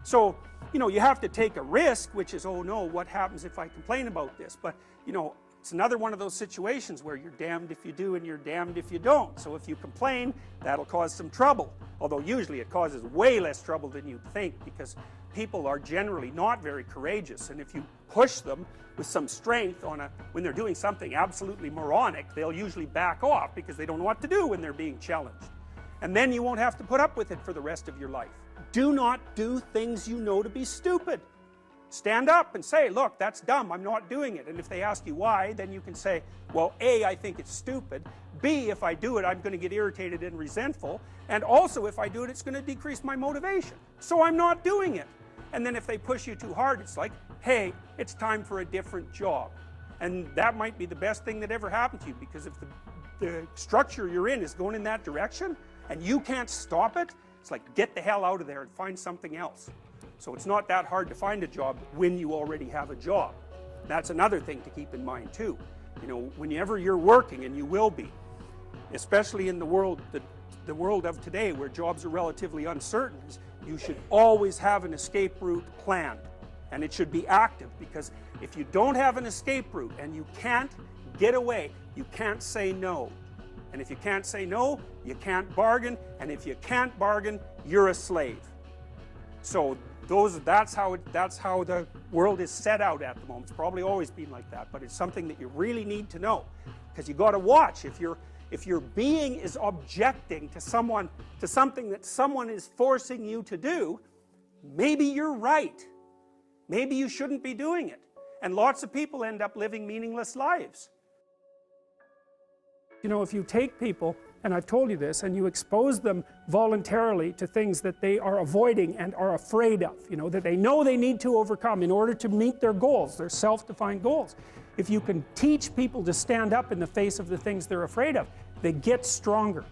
So you know, you have to take a risk, which is, oh no, what happens if I complain about this? But, you know, it's another one of those situations where you're damned if you do and you're damned if you don't. So if you complain, that'll cause some trouble. Although usually it causes way less trouble than you'd think, because people are generally not very courageous, and if you push them with some strength when they're doing something absolutely moronic, they'll usually back off because they don't know what to do when they're being challenged. And then you won't have to put up with it for the rest of your life. Do not do things you know to be stupid. Stand up and say, look, that's dumb, I'm not doing it. And if they ask you why, then you can say, well, A, I think it's stupid. B, if I do it, I'm going to get irritated and resentful. And also, if I do it, it's going to decrease my motivation. So I'm not doing it. And then if they push you too hard, it's like, hey, it's time for a different job. And that might be the best thing that ever happened to you, because if the structure you're in is going in that direction, and you can't stop it, it's like, get the hell out of there and find something else. So it's not that hard to find a job when you already have a job. That's another thing to keep in mind too. You know, whenever you're working, and you will be, especially in the world of today where jobs are relatively uncertain, you should always have an escape route planned. And it should be active, because if you don't have an escape route and you can't get away, you can't say no. And if you can't say no, you can't bargain, and if you can't bargain, you're a slave. So that's how the world is set out at the moment. It's probably always been like that, but it's something that you really need to know, because you got to watch. If your being is objecting to something that someone is forcing you to do, maybe you're right. Maybe you shouldn't be doing it. And lots of people end up living meaningless lives. You know, if you take people, and I've told you this, and you expose them voluntarily to things that they are avoiding and are afraid of, you know, that they know they need to overcome in order to meet their goals, their self-defined goals. If you can teach people to stand up in the face of the things they're afraid of, they get stronger.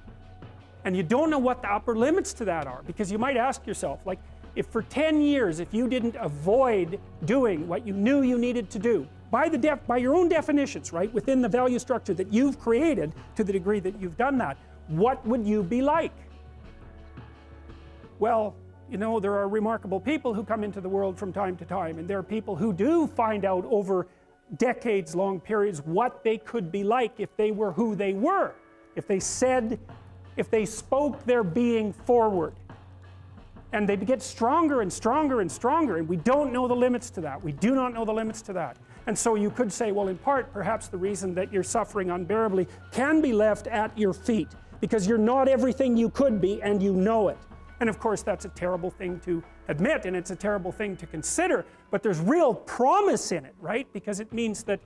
And you don't know what the upper limits to that are, because you might ask yourself, like, if for 10 years, if you didn't avoid doing what you knew you needed to do, by your own definitions, right, within the value structure that you've created, to the degree that you've done that, what would you be like? Well, you know, there are remarkable people who come into the world from time to time, and there are people who do find out over decades-long periods what they could be like if they were who they were, if they spoke their being forward. And they get stronger and stronger and stronger, and we don't know the limits to that. We do not know the limits to that. And so you could say, well, in part, perhaps the reason that you're suffering unbearably can be left at your feet, because you're not everything you could be, and you know it. And of course, that's a terrible thing to admit, and it's a terrible thing to consider, but there's real promise in it, right? Because it means that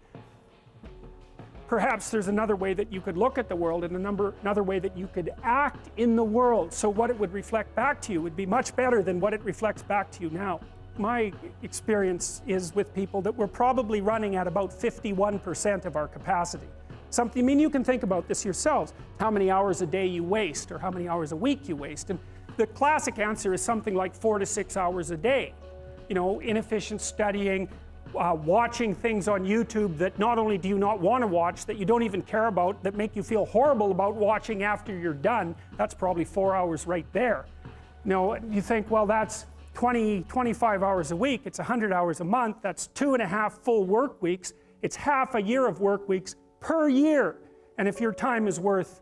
perhaps there's another way that you could look at the world, and another way that you could act in the world, so what it would reflect back to you would be much better than what it reflects back to you now. My experience is with people that we're probably running at about 51% of our capacity. I mean, you can think about this yourselves, how many hours a day you waste, or how many hours a week you waste, and the classic answer is something like 4 to 6 hours a day. You know, inefficient studying, watching things on YouTube that not only do you not want to watch, that you don't even care about, that make you feel horrible about watching after you're done. That's probably 4 hours right there. You know, you think, well, that's 25 hours a week, it's 100 hours a month, that's 2.5 full work weeks, it's half a year of work weeks per year. And if your time is worth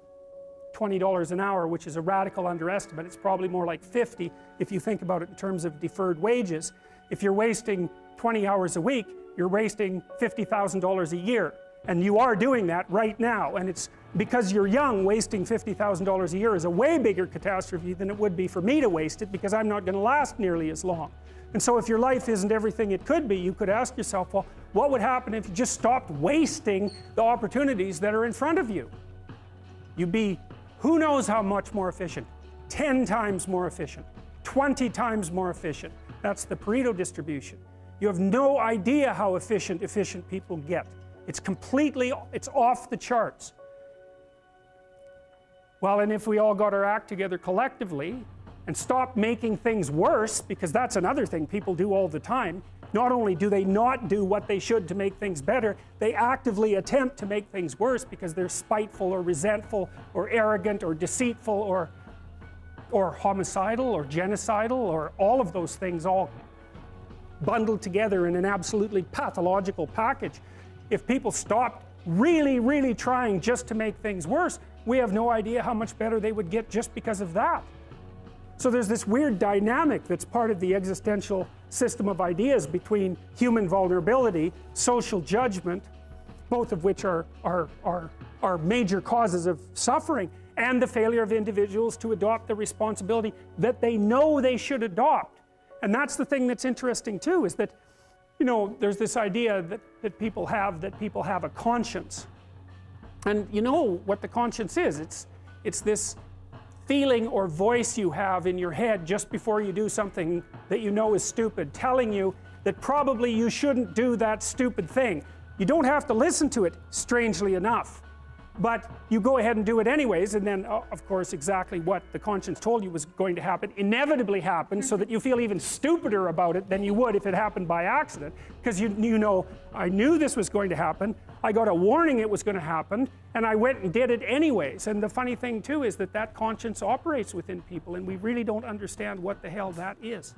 $20 an hour, which is a radical underestimate, it's probably more like 50 if you think about it in terms of deferred wages. If you're wasting 20 hours a week, you're wasting $50,000 a year. And you are doing that right now. And it's because you're young, wasting $50,000 a year is a way bigger catastrophe than it would be for me to waste it, because I'm not going to last nearly as long. And so if your life isn't everything it could be, you could ask yourself, well, what would happen if you just stopped wasting the opportunities that are in front of you? You'd be, who knows how much more efficient? 10 times more efficient, 20 times more efficient. That's the Pareto distribution. You have no idea how efficient people get. It's off the charts. Well, and if we all got our act together collectively and stopped making things worse, because that's another thing people do all the time, not only do they not do what they should to make things better, they actively attempt to make things worse because they're spiteful or resentful or arrogant or deceitful or homicidal or genocidal or all of those things all bundled together in an absolutely pathological package. If people stopped really, really trying just to make things worse, we have no idea how much better they would get just because of that. So there's this weird dynamic that's part of the existential system of ideas between human vulnerability, social judgment, both of which are major causes of suffering, and the failure of individuals to adopt the responsibility that they know they should adopt. And that's the thing that's interesting too, is that, you know, there's this idea that people have a conscience. And you know what the conscience is. It's this feeling or voice you have in your head just before you do something that you know is stupid, telling you that probably you shouldn't do that stupid thing. You don't have to listen to it, strangely enough, but you go ahead and do it anyways, and then of course exactly what the conscience told you was going to happen inevitably happens, so that you feel even stupider about it than you would if it happened by accident, because you know, I knew this was going to happen, I got a warning it was going to happen, and I went and did it anyways. And the funny thing too is that conscience operates within people, and we really don't understand what the hell that is.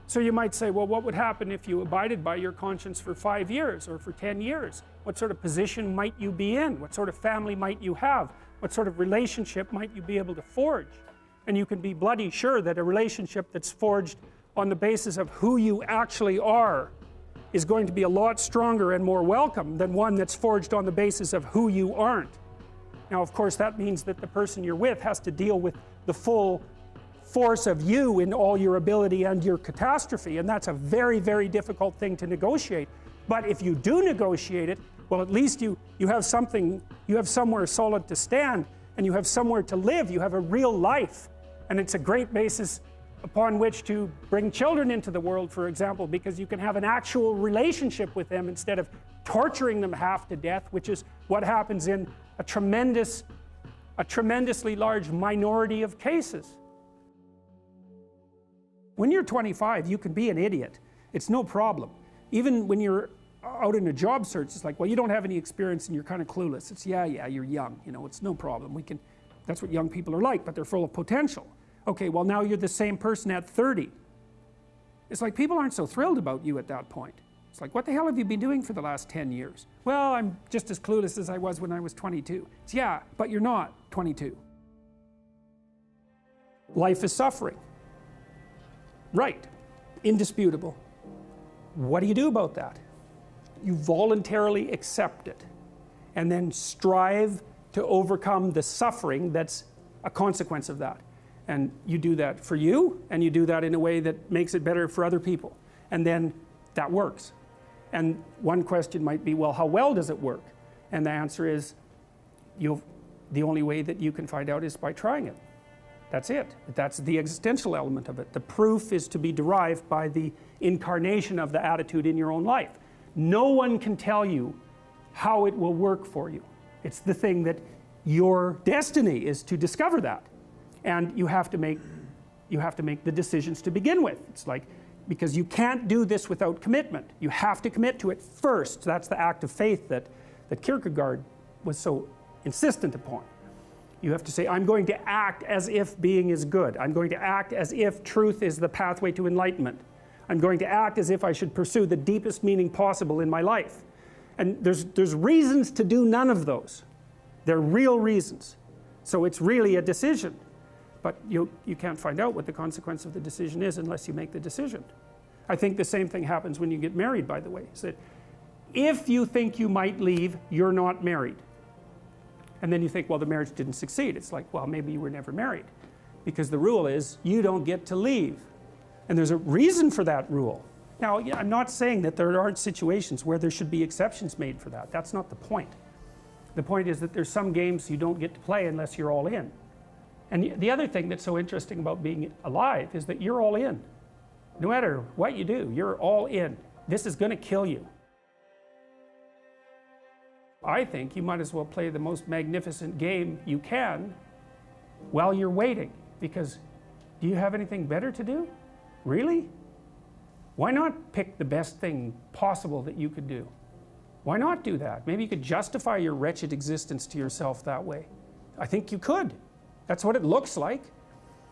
So you might say, well, what would happen if you abided by your conscience for 5 years or for 10 years? What sort of position might you be in? What sort of family might you have? What sort of relationship might you be able to forge? And you can be bloody sure that a relationship that's forged on the basis of who you actually are is going to be a lot stronger and more welcome than one that's forged on the basis of who you aren't. Now, of course, that means that the person you're with has to deal with the full force of you in all your ability and your catastrophe, and that's a very, very difficult thing to negotiate. But if you do negotiate it, well, at least you have something, you have somewhere solid to stand, and you have somewhere to live, you have a real life. And it's a great basis upon which to bring children into the world, for example, because you can have an actual relationship with them instead of torturing them half to death, which is what happens in a tremendously large minority of cases. When you're 25, you can be an idiot. It's no problem. Even when you're out in a job search, it's like, well, you don't have any experience and you're kind of clueless. It's, yeah, you're young, you know, it's no problem. That's what young people are like, but they're full of potential. Okay, well, now you're the same person at 30. It's like people aren't so thrilled about you at that point. It's like, what the hell have you been doing for the last 10 years? Well, I'm just as clueless as I was when I was 22. It's, yeah, but you're not 22. Life is suffering. Right, indisputable. What do you do about that? You voluntarily accept it and then strive to overcome the suffering that's a consequence of that. And you do that for you, and you do that in a way that makes it better for other people. And then that works. And one question might be, well, how well does it work? And the answer is, the only way that you can find out is by trying it. That's it. That's the existential element of it. The proof is to be derived by the incarnation of the attitude in your own life. No one can tell you how it will work for you. It's the thing that your destiny is to discover that. And you have to make the decisions to begin with. It's like, because you can't do this without commitment. You have to commit to it first. That's the act of faith that Kierkegaard was so insistent upon. You have to say, I'm going to act as if being is good. I'm going to act as if truth is the pathway to enlightenment. I'm going to act as if I should pursue the deepest meaning possible in my life. And there's reasons to do none of those. They're real reasons. So it's really a decision. But you can't find out what the consequence of the decision is unless you make the decision. I think the same thing happens when you get married, by the way. Is that if you think you might leave, you're not married. And then you think, well, the marriage didn't succeed. It's like, well, maybe you were never married. Because the rule is, you don't get to leave. And there's a reason for that rule. Now, I'm not saying that there aren't situations where there should be exceptions made for that. That's not the point. The point is that there's some games you don't get to play unless you're all in. And the other thing that's so interesting about being alive is that you're all in. No matter what you do, you're all in. This is going to kill you. I think you might as well play the most magnificent game you can while you're waiting, because do you have anything better to do? Really? Why not pick the best thing possible that you could do? Why not do that? Maybe you could justify your wretched existence to yourself that way. I think you could. That's what it looks like.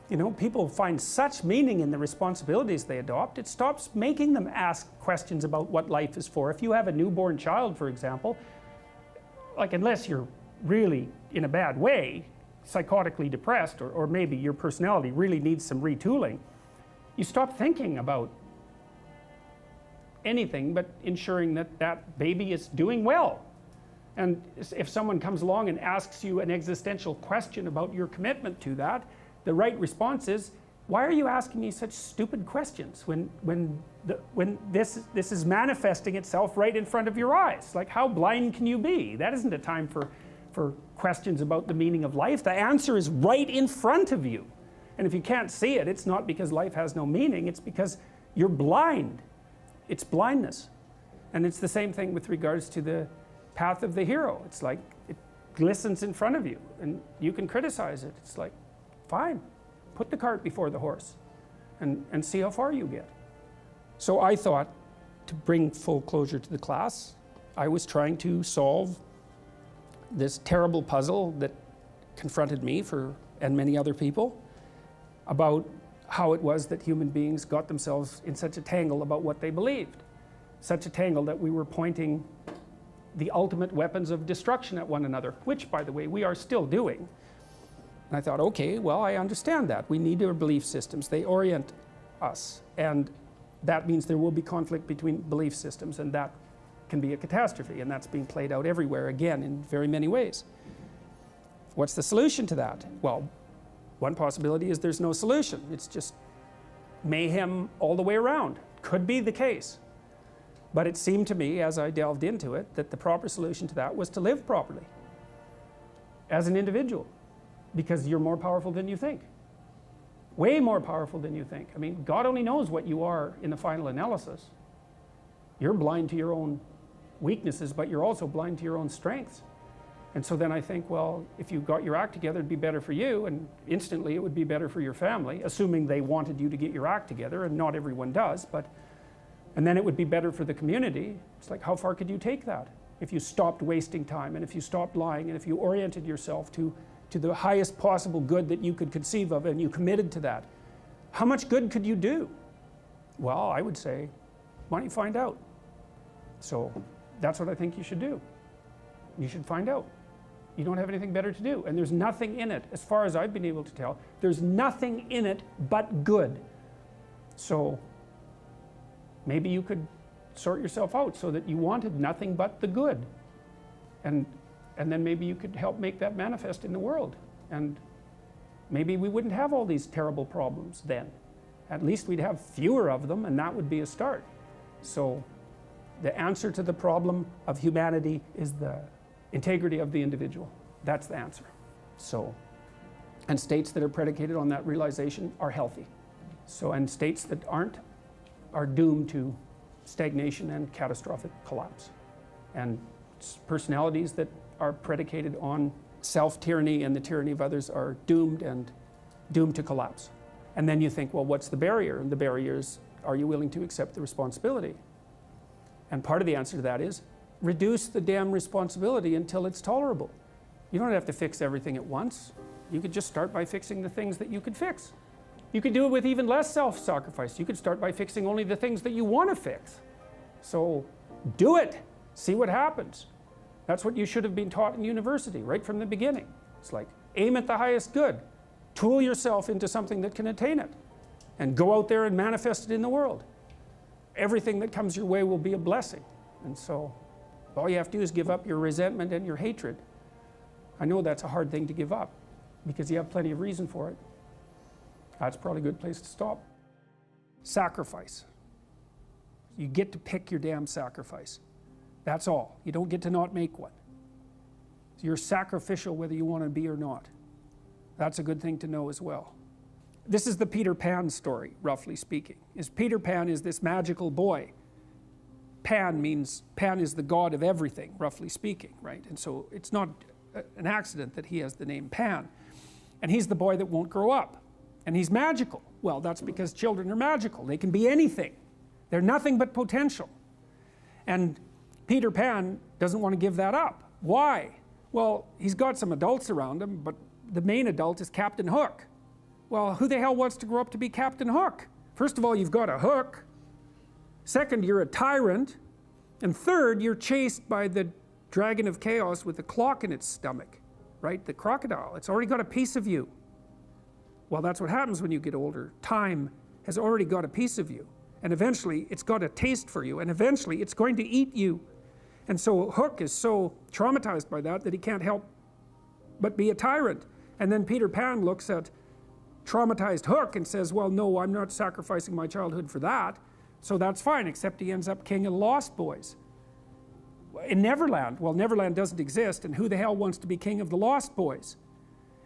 You know, people find such meaning in the responsibilities they adopt, it stops making them ask questions about what life is for. If you have a newborn child, for example, like unless you're really in a bad way, psychotically depressed, or maybe your personality really needs some retooling, you stop thinking about anything but ensuring that that baby is doing well. And if someone comes along and asks you an existential question about your commitment to that, the right response is, why are you asking me such stupid questions when this is manifesting itself right in front of your eyes? Like, how blind can you be? That isn't a time for questions about the meaning of life. The answer is right in front of you. And if you can't see it, it's not because life has no meaning, it's because you're blind. It's blindness. And it's the same thing with regards to the path of the hero. It's like it glistens in front of you and you can criticize it. It's like, fine, put the cart before the horse and see how far you get. So I thought, to bring full closure to the class, I was trying to solve this terrible puzzle that confronted me and many other people about how it was that human beings got themselves in such a tangle about what they believed. Such a tangle that we were pointing the ultimate weapons of destruction at one another, which, by the way, we are still doing. And I thought, okay, well, I understand that. We need our belief systems. They orient us. And that means there will be conflict between belief systems, and that can be a catastrophe. And that's being played out everywhere, again, in very many ways. What's the solution to that? Well, one possibility is there's no solution. It's just mayhem all the way around. Could be the case. But it seemed to me, as I delved into it, that the proper solution to that was to live properly as an individual, because you're more powerful than you think. Way more powerful than you think. I mean, God only knows what you are in the final analysis. You're blind to your own weaknesses, but you're also blind to your own strengths. And so then I think, well, if you got your act together, it'd be better for you, and instantly it would be better for your family, assuming they wanted you to get your act together, and not everyone does, and then it would be better for the community. It's like, how far could you take that? If you stopped wasting time, and if you stopped lying, and if you oriented yourself to the highest possible good that you could conceive of, and you committed to that, how much good could you do? Well, I would say, why don't you find out? So that's what I think you should do. You should find out. You don't have anything better to do. And there's nothing in it, as far as I've been able to tell, there's nothing in it but good. So maybe you could sort yourself out so that you wanted nothing but the good. And then maybe you could help make that manifest in the world. And maybe we wouldn't have all these terrible problems then. At least we'd have fewer of them, and that would be a start. So the answer to the problem of humanity is the integrity of the individual. That's the answer. So, and states that are predicated on that realization are healthy. So, and states that aren't are doomed to stagnation and catastrophic collapse. And personalities that are predicated on self-tyranny and the tyranny of others are doomed to collapse. And then you think, well, what's the barrier? And the barrier is, are you willing to accept the responsibility? And part of the answer to that is, reduce the damn responsibility until it's tolerable. You don't have to fix everything at once. You could just start by fixing the things that you could fix. You could do it with even less self-sacrifice. You could start by fixing only the things that you want to fix. So do it. See what happens. That's what you should have been taught in university right from the beginning. It's like, aim at the highest good. Tool yourself into something that can attain it. And go out there and manifest it in the world. Everything that comes your way will be a blessing. And so all you have to do is give up your resentment and your hatred. I know that's a hard thing to give up because you have plenty of reason for it. That's probably a good place to stop. Sacrifice. You get to pick your damn sacrifice. That's all. You don't get to not make one. You're sacrificial whether you want to be or not. That's a good thing to know as well. This is the Peter Pan story, roughly speaking. Peter Pan is this magical boy. Pan is the god of everything, roughly speaking, right? And so it's not an accident that he has the name Pan. And he's the boy that won't grow up. And he's magical. Well, that's because children are magical. They can be anything. They're nothing but potential. And Peter Pan doesn't want to give that up. Why? Well, he's got some adults around him, but the main adult is Captain Hook. Well, who the hell wants to grow up to be Captain Hook? First of all, you've got a hook. Second, you're a tyrant. And third, you're chased by the dragon of chaos with a clock in its stomach, right? The crocodile. It's already got a piece of you. Well, that's what happens when you get older. Time has already got a piece of you. And eventually, it's got a taste for you. And eventually, it's going to eat you. And so Hook is so traumatized by that he can't help but be a tyrant. And then Peter Pan looks at traumatized Hook and says, well, no, I'm not sacrificing my childhood for that. So that's fine, except he ends up king of the Lost Boys. In Neverland, well, Neverland doesn't exist, and who the hell wants to be king of the Lost Boys?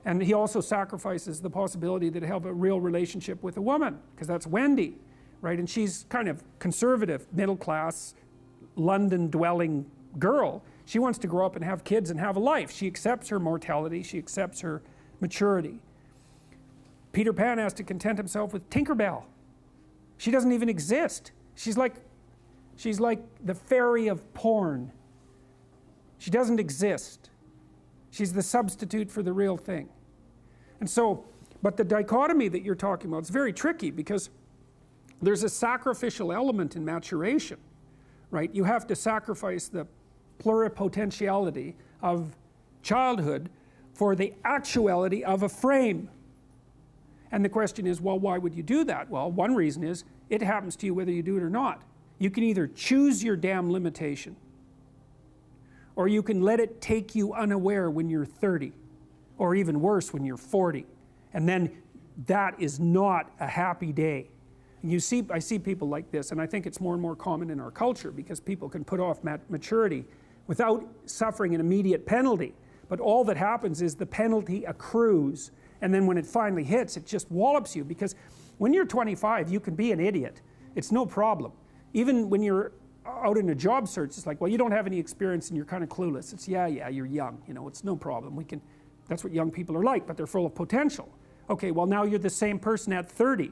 And he also sacrifices the possibility that he'll have a real relationship with a woman, because that's Wendy, right? And she's kind of conservative, middle class, London-dwelling girl. She wants to grow up and have kids and have a life. She accepts her mortality, she accepts her maturity. Peter Pan has to content himself with Tinkerbell. She doesn't even exist. She's like the fairy of porn. She doesn't exist. She's the substitute for the real thing. And so, but the dichotomy that you're talking about is very tricky, because there's a sacrificial element in maturation, right? You have to sacrifice the pluripotentiality of childhood for the actuality of a frame. And the question is, well, why would you do that? Well, one reason is it happens to you whether you do it or not. You can either choose your damn limitation, or you can let it take you unaware when you're 30, or even worse, when you're 40. And then that is not a happy day. And I see people like this, and I think it's more and more common in our culture, because people can put off maturity without suffering an immediate penalty. But all that happens is the penalty accrues, and then when it finally hits, it just wallops you. Because when you're 25, you can be an idiot. It's no problem. Even when you're out in a job search, it's like, well, you don't have any experience and you're kind of clueless. It's, yeah, you're young, it's no problem. That's what young people are like, but they're full of potential. Okay, well, now you're the same person at 30.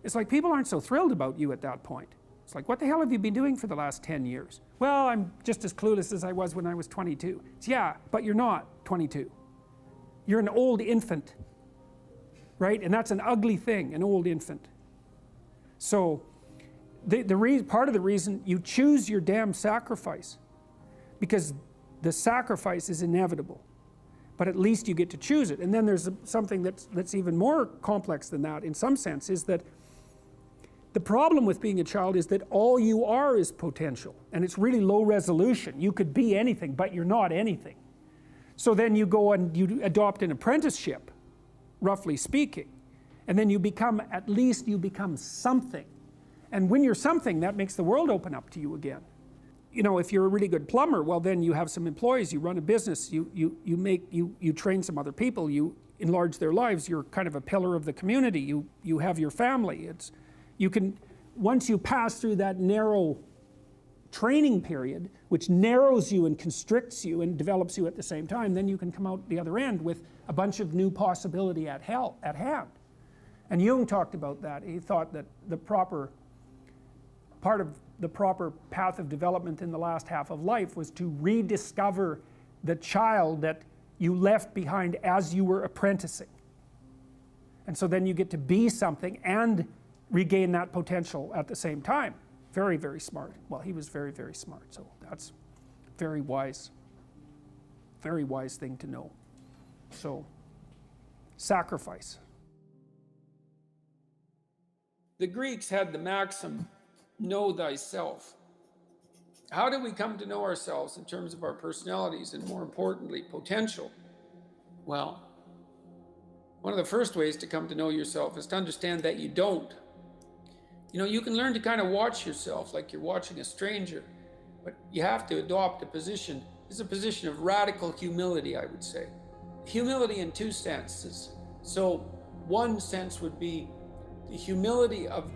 It's like people aren't so thrilled about you at that point. It's like, what the hell have you been doing for the last 10 years? Well, I'm just as clueless as I was when I was 22. It's, yeah, but you're not 22. You're an old infant, right? And that's an ugly thing, an old infant. So part of the reason you choose your damn sacrifice, because the sacrifice is inevitable, but at least you get to choose it. And then there's something that's even more complex than that in some sense, is that the problem with being a child is that all you are is potential, and it's really low resolution. You could be anything, but you're not anything. So then you go and you adopt an apprenticeship, roughly speaking, and then you become something. And when you're something, that makes the world open up to you again. If you're a really good plumber, well, then you have some employees, you run a business, you train some other people, you enlarge their lives, you're kind of a pillar of the community, you have your family. Once you pass through that narrow training period, which narrows you and constricts you and develops you at the same time, then you can come out the other end with a bunch of new possibility at hand. And Jung talked about that. He thought that part of the proper path of development in the last half of life was to rediscover the child that you left behind as you were apprenticing. And so then you get to be something and regain that potential at the same time. Very, very smart. Well, he was very, very smart, so that's very wise thing to know. So, sacrifice. The Greeks had the maxim, know thyself. How do we come to know ourselves in terms of our personalities and, more importantly, potential? Well, one of the first ways to come to know yourself is to understand that you don't. You can learn to kind of watch yourself like you're watching a stranger, but you have to adopt a position. It's a position of radical humility, I would say. Humility in two senses. So one sense would be the humility of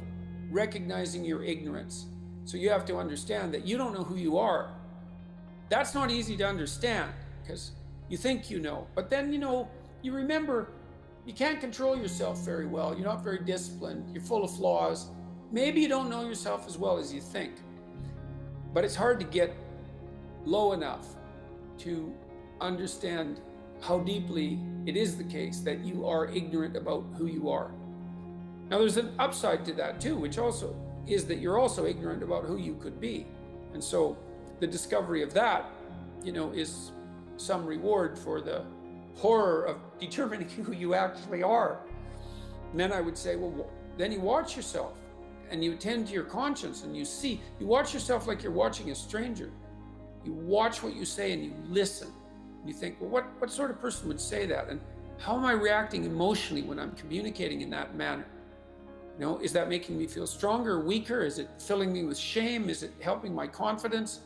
recognizing your ignorance. So you have to understand that you don't know who you are. That's not easy to understand, because you think you know, but then you remember you can't control yourself very well. You're not very disciplined. You're full of flaws. Maybe you don't know yourself as well as you think, but it's hard to get low enough to understand how deeply it is the case that you are ignorant about who you are. Now there's an upside to that too, which also is that you're also ignorant about who you could be. And so the discovery of that, is some reward for the horror of determining who you actually are. And then I would say, well, then you watch yourself and you attend to your conscience and you watch yourself like you're watching a stranger. You watch what you say and you listen. You think, well, what sort of person would say that? And how am I reacting emotionally when I'm communicating in that manner? Is that making me feel stronger or weaker? Is it filling me with shame? Is it helping my confidence?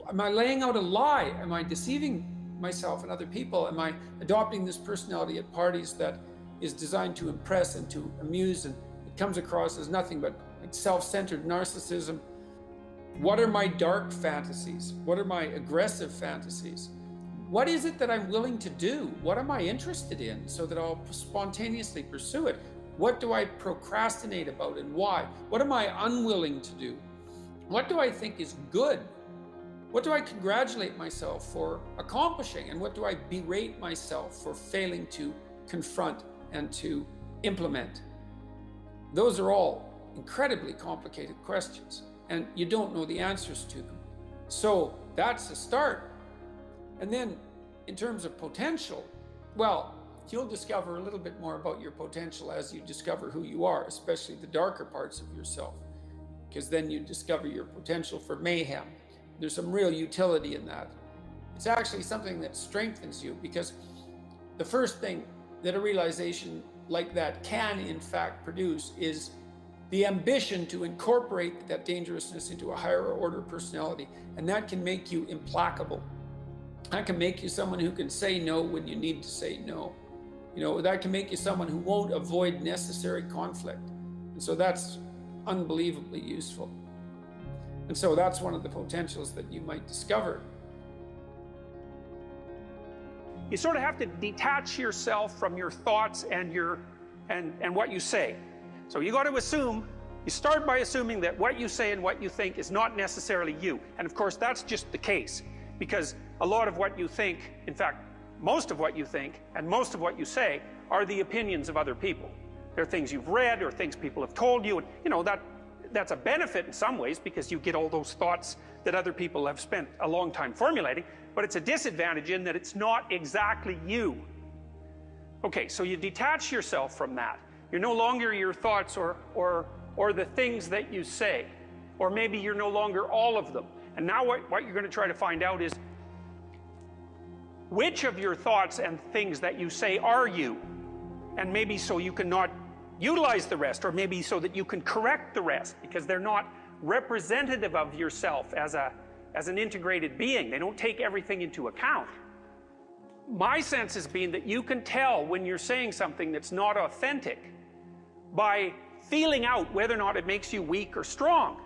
Am I laying out a lie? Am I deceiving myself and other people? Am I adopting this personality at parties that is designed to impress and to amuse, and it comes across as nothing but like self-centered narcissism? What are my dark fantasies? What are my aggressive fantasies? What is it that I'm willing to do? What am I interested in so that I'll spontaneously pursue it? What do I procrastinate about and why? What am I unwilling to do? What do I think is good? What do I congratulate myself for accomplishing? And what do I berate myself for failing to confront and to implement? Those are all incredibly complicated questions, and you don't know the answers to them. So that's a start. And then in terms of potential, well, you'll discover a little bit more about your potential as you discover who you are, especially the darker parts of yourself, because then you discover your potential for mayhem. There's some real utility in that. It's actually something that strengthens you, because the first thing that a realization like that can in fact produce is the ambition to incorporate that dangerousness into a higher order personality. And that can make you implacable. That can make you someone who can say no when you need to say no. That can make you someone who won't avoid necessary conflict. And so that's unbelievably useful. And so that's one of the potentials that you might discover. You sort of have to detach yourself from your thoughts and what you say. So you got to you start by assuming that what you say and what you think is not necessarily you. And of course that's just the case, because a lot of what you think, in fact, most of what you think and most of what you say are the opinions of other people. They're things you've read or things people have told you, and that's a benefit in some ways, because you get all those thoughts that other people have spent a long time formulating, but it's a disadvantage in that it's not exactly you. Okay, so you detach yourself from that. You're no longer your thoughts or the things that you say, or maybe you're no longer all of them. And now what you're going to try to find out is which of your thoughts and things that you say are you, and maybe so you can not utilize the rest, or maybe so that you can correct the rest, because they're not representative of yourself as an integrated being. They don't take everything into account. My sense has been that you can tell when you're saying something that's not authentic by feeling out whether or not it makes you weak or strong.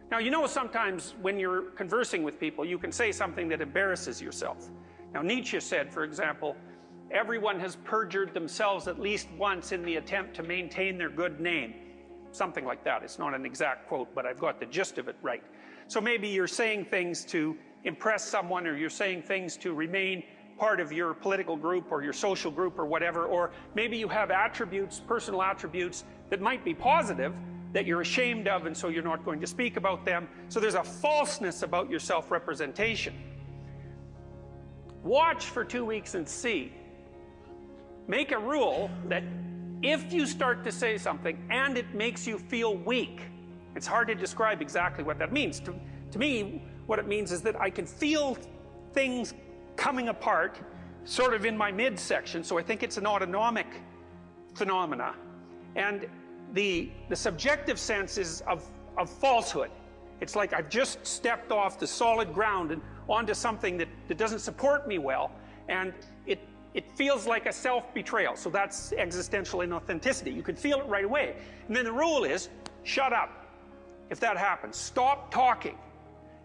Now, sometimes when you're conversing with people, you can say something that embarrasses yourself. Now, Nietzsche said, for example, everyone has perjured themselves at least once in the attempt to maintain their good name. Something like that. It's not an exact quote, but I've got the gist of it right. So maybe you're saying things to impress someone, or you're saying things to remain part of your political group or your social group or whatever, or maybe you have attributes, personal attributes that might be positive that you're ashamed of, and so you're not going to speak about them. So there's a falseness about your self-representation. Watch for 2 weeks and see. Make a rule that if you start to say something and it makes you feel weak, it's hard to describe exactly what that means. To me, what it means is that I can feel things coming apart sort of in my midsection, so I think it's an autonomic phenomena. And the subjective sense is of falsehood. It's like I've just stepped off the solid ground and onto something that doesn't support me well, and it feels like a self-betrayal. So that's existential inauthenticity. You can feel it right away. And then the rule is, shut up if that happens. Stop talking.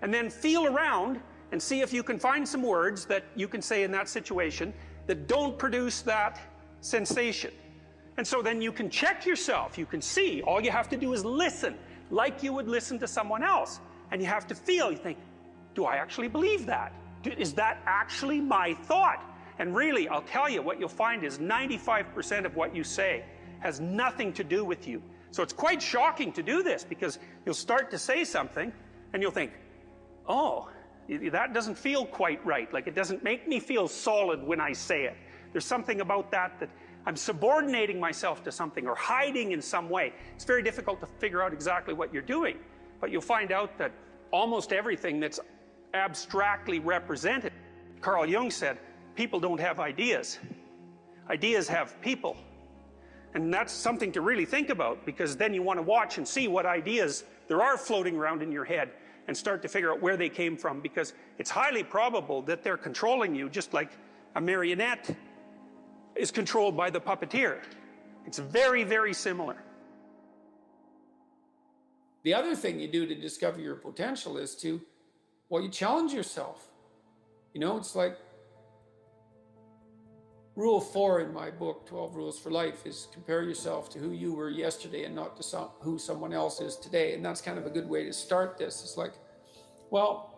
And then feel around and see if you can find some words that you can say in that situation that don't produce that sensation. And so then you can check yourself. You can see. All you have to do is listen, like you would listen to someone else. And you have to feel, you think, do I actually believe that? Is that actually my thought? And really, I'll tell you, what you'll find is 95% of what you say has nothing to do with you. So it's quite shocking to do this, because you'll start to say something and you'll think, oh, that doesn't feel quite right. Like, it doesn't make me feel solid when I say it. There's something about that I'm subordinating myself to something or hiding in some way. It's very difficult to figure out exactly what you're doing, but you'll find out that almost everything that's abstractly represented, Carl Jung said, people don't have ideas. Ideas have people. And that's something to really think about, because then you want to watch and see what ideas there are floating around in your head and start to figure out where they came from, because it's highly probable that they're controlling you, just like a marionette is controlled by the puppeteer. It's very, very similar. The other thing you do to discover your potential is to, well, you challenge yourself. You know, it's like Rule 4 in my book, 12 Rules for Life, is compare yourself to who you were yesterday and not to who someone else is today. And that's kind of a good way to start this. It's like, well,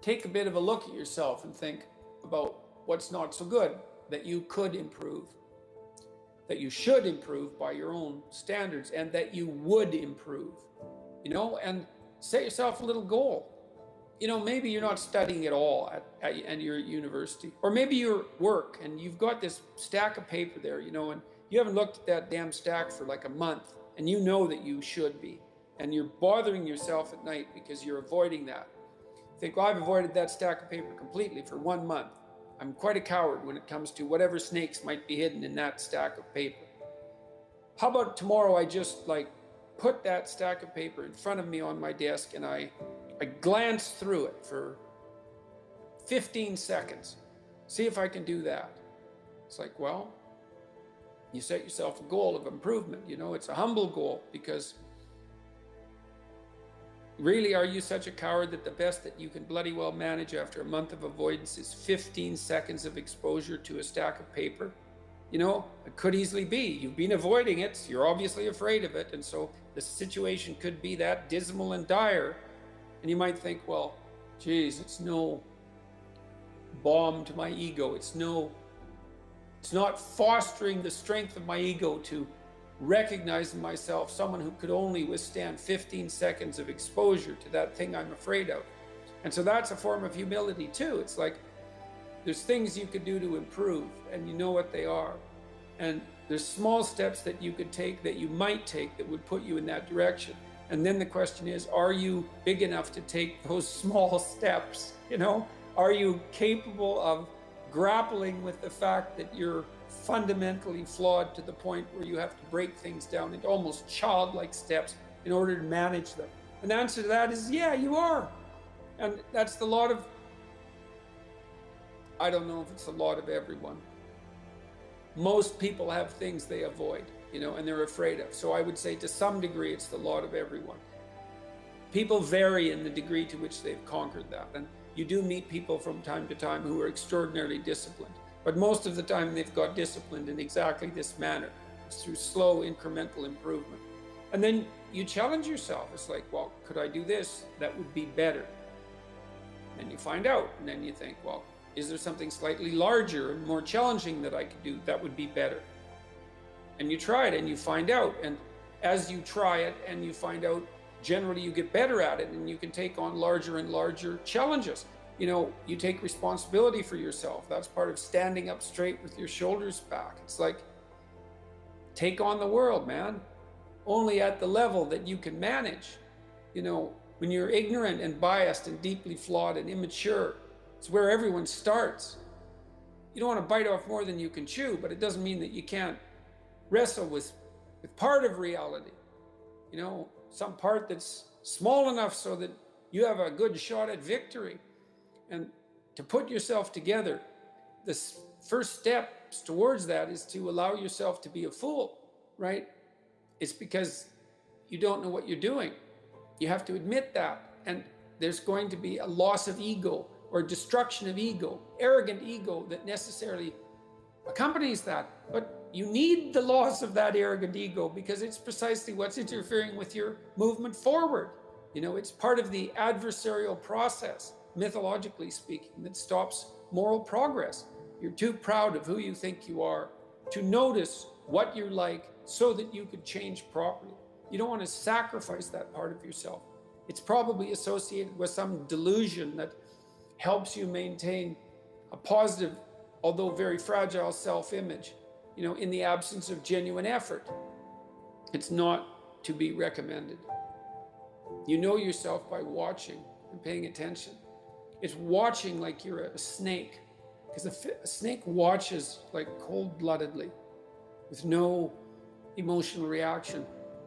take a bit of a look at yourself and think about what's not so good that you could improve, that you should improve by your own standards, and that you would improve, you know, and set yourself a little goal. You know, maybe you're not studying at all and you're at university, or maybe you're at work and you've got this stack of paper there, you know, and you haven't looked at that damn stack for like a month, and you know that you should be, and you're bothering yourself at night because you're avoiding that. You think, well, I've avoided that stack of paper completely for 1 month. I'm quite a coward when it comes to whatever snakes might be hidden in that stack of paper. How about tomorrow I just like put that stack of paper in front of me on my desk and I glance through it for 15 seconds. See if I can do that. It's like, well, you set yourself a goal of improvement. You know, it's a humble goal, because really, are you such a coward that the best that you can bloody well manage after a month of avoidance is 15 seconds of exposure to a stack of paper? You know, it could easily be. You've been avoiding it. So you're obviously afraid of it. And so the situation could be that dismal and dire. And you might think, well, geez, it's no balm to my ego. It's not fostering the strength of my ego to recognize in myself someone who could only withstand 15 seconds of exposure to that thing I'm afraid of. And so that's a form of humility too. It's like, there's things you could do to improve, and you know what they are. And there's small steps that you could take, that you might take, that would put you in that direction. And then the question is, are you big enough to take those small steps? You know, are you capable of grappling with the fact that you're fundamentally flawed to the point where you have to break things down into almost childlike steps in order to manage them? And the answer to that is, yeah, you are. And that's the lot of, I don't know if it's a lot of everyone. Most people have things they avoid, you know, and they're afraid of. So I would say to some degree, it's the lot of everyone. People vary in the degree to which they've conquered that. And you do meet people from time to time who are extraordinarily disciplined. But most of the time they've got disciplined in exactly this manner. It's through slow incremental improvement. And then you challenge yourself. It's like, well, could I do this? That would be better. And you find out, and then you think, well, is there something slightly larger and more challenging that I could do that would be better? And you try it and you find out. And as you try it and you find out, generally you get better at it, and you can take on larger and larger challenges. You know, you take responsibility for yourself. That's part of standing up straight with your shoulders back. It's like, take on the world, man. Only at the level that you can manage. You know, when you're ignorant and biased and deeply flawed and immature, it's where everyone starts. You don't want to bite off more than you can chew, but it doesn't mean that you can't wrestle with part of reality. You know, some part that's small enough so that you have a good shot at victory. And to put yourself together, the first steps towards that is to allow yourself to be a fool, right? It's because you don't know what you're doing. You have to admit that. And there's going to be a loss of ego or destruction of ego, arrogant ego that necessarily accompanies that. But you need the loss of that arrogant ego, because it's precisely what's interfering with your movement forward. You know, it's part of the adversarial process. mythologically speaking, that stops moral progress. You're too proud of who you think you are to notice what you're like so that you could change properly. You don't want to sacrifice that part of yourself. It's probably associated with some delusion that helps you maintain a positive, although very fragile self-image, in the absence of genuine effort. It's not to be recommended. You know yourself by watching and paying attention. It's watching like you're a snake, because a snake watches like cold-bloodedly with no emotional reaction,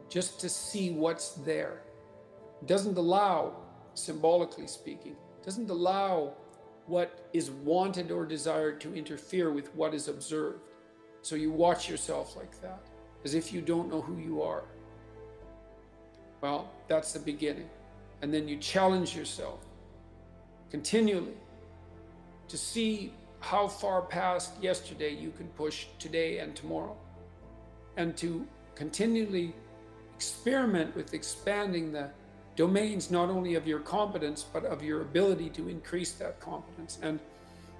just to see what's there. It doesn't allow, symbolically speaking, doesn't allow what is wanted or desired to interfere with what is observed. So you watch yourself like that, as if you don't know who you are. Well, that's the beginning. And then you challenge yourself continually to see how far past yesterday you can push today and tomorrow, and to continually experiment with expanding the domains not only of your competence but of your ability to increase that competence. And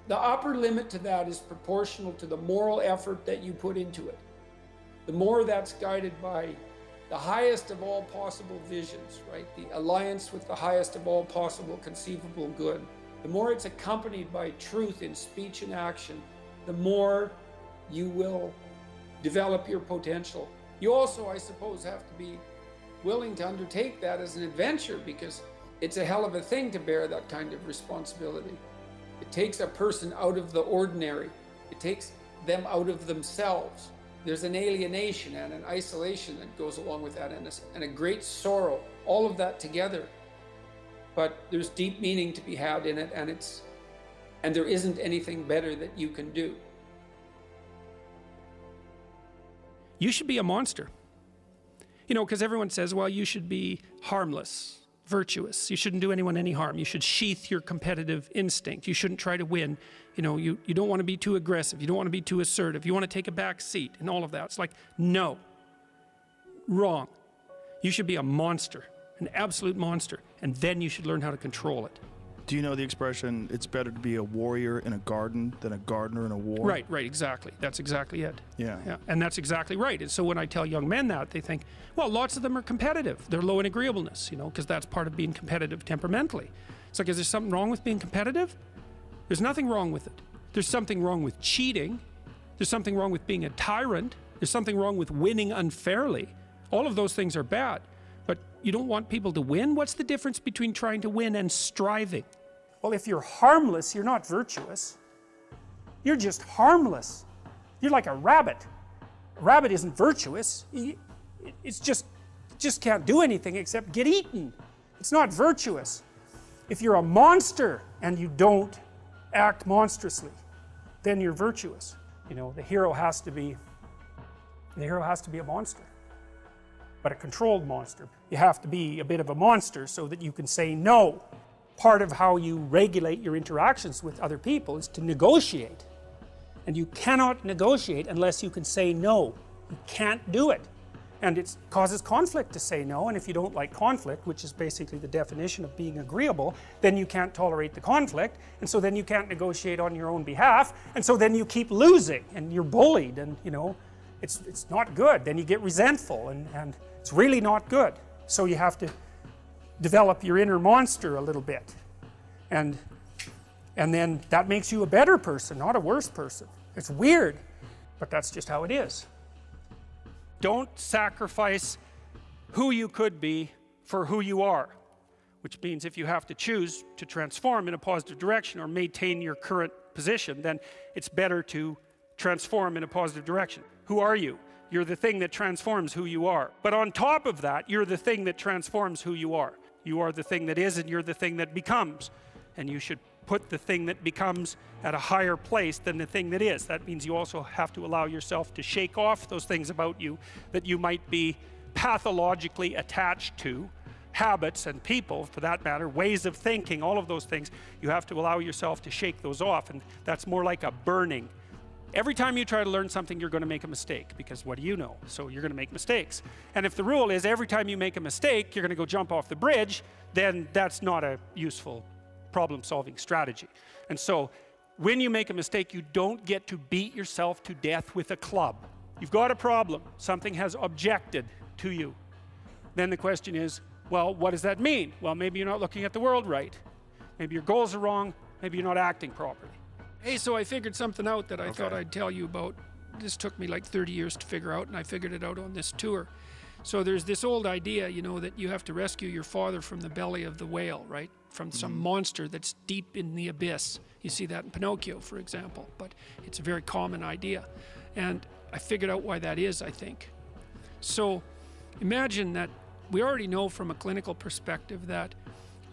the upper limit to that is proportional to the moral effort that you put into it. The more that's guided by the highest of all possible visions, right? The alliance with the highest of all possible conceivable good. The more it's accompanied by truth in speech and action, the more you will develop your potential. You also, I suppose, have to be willing to undertake that as an adventure, because it's a hell of a thing to bear that kind of responsibility. It takes a person out of the ordinary. It takes them out of themselves. There's an alienation and an isolation that goes along with that, and a great sorrow, all of that together. But there's deep meaning to be had in it, and there isn't anything better that you can do. You should be a monster. Because everyone says, well, you should be harmless, virtuous. You shouldn't do anyone any harm. You should sheath your competitive instinct. You shouldn't try to win. You don't want to be too aggressive. You don't want to be too assertive. You want to take a back seat and all of that. It's like, no. Wrong. You should be a monster, an absolute monster, and then you should learn how to control it. Do you know the expression, it's better to be a warrior in a garden than a gardener in a war? Right, exactly. That's exactly it. Yeah. And that's exactly right. And so when I tell young men that, they think, well, lots of them are competitive. They're low in agreeableness, because that's part of being competitive temperamentally. It's like, is there something wrong with being competitive? There's nothing wrong with it. There's something wrong with cheating. There's something wrong with being a tyrant. There's something wrong with winning unfairly. All of those things are bad. But you don't want people to win? What's the difference between trying to win and striving? Well, if you're harmless, you're not virtuous. You're just harmless. You're like a rabbit. A rabbit isn't virtuous. It's just can't do anything except get eaten. It's not virtuous. If you're a monster and you don't act monstrously, then you're virtuous. The hero has to be a monster, but a controlled monster. You have to be a bit of a monster so that you can say no. Part of how you regulate your interactions with other people is to negotiate. And you cannot negotiate unless you can say no. You can't do it. And it causes conflict to say no, and if you don't like conflict, which is basically the definition of being agreeable, then you can't tolerate the conflict, and so then you can't negotiate on your own behalf, and so then you keep losing, and you're bullied, and it's not good. Then you get resentful, and it's really not good. So you have to develop your inner monster a little bit, and then that makes you a better person, not a worse person. It's weird, but that's just how it is. Don't sacrifice who you could be for who you are, which means if you have to choose to transform in a positive direction or maintain your current position, then it's better to transform in a positive direction. Who are you? You're the thing that transforms who you are. But on top of that, you're the thing that transforms who you are. You are the thing that is, and you're the thing that becomes. And you should put the thing that becomes at a higher place than the thing that is. That means you also have to allow yourself to shake off those things about you that you might be pathologically attached to, habits and people, for that matter, ways of thinking, all of those things. You have to allow yourself to shake those off, and that's more like a burning. Every time you try to learn something, you're going to make a mistake, because what do you know? So you're going to make mistakes. And if the rule is every time you make a mistake, you're going to go jump off the bridge, then that's not a useful problem-solving strategy. And so when you make a mistake, you don't get to beat yourself to death with a club. You've got a problem. Something has objected to you. Then the question is, well, what does that mean? Well, maybe you're not looking at the world right. Maybe your goals are wrong. Maybe you're not acting properly. Hey, so I figured something out that I thought I'd tell you about. This took me like 30 years to figure out, and I figured it out on this tour. So there's this old idea, you know, that you have to rescue your father from the belly of the whale, right? From some monster that's deep in the abyss. You see that in Pinocchio, for example, but it's a very common idea. And I figured out why that is, I think. So imagine that we already know from a clinical perspective that,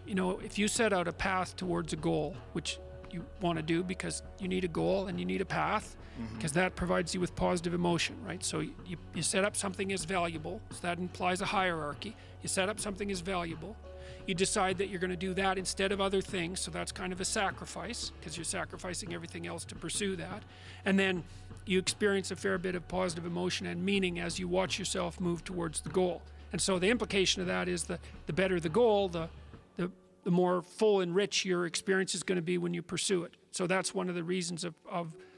you know, if you set out a path towards a goal, which you want to do because you need a goal and you need a path, because that provides you with positive emotion, right? So you set up something as valuable, so that implies a hierarchy. You set up something as valuable. You decide that you're going to do that instead of other things, so that's kind of a sacrifice, because you're sacrificing everything else to pursue that. And then you experience a fair bit of positive emotion and meaning as you watch yourself move towards the goal. And so the implication of that is that the better the goal, the more full and rich your experience is going to be when you pursue it. So that's one of the reasons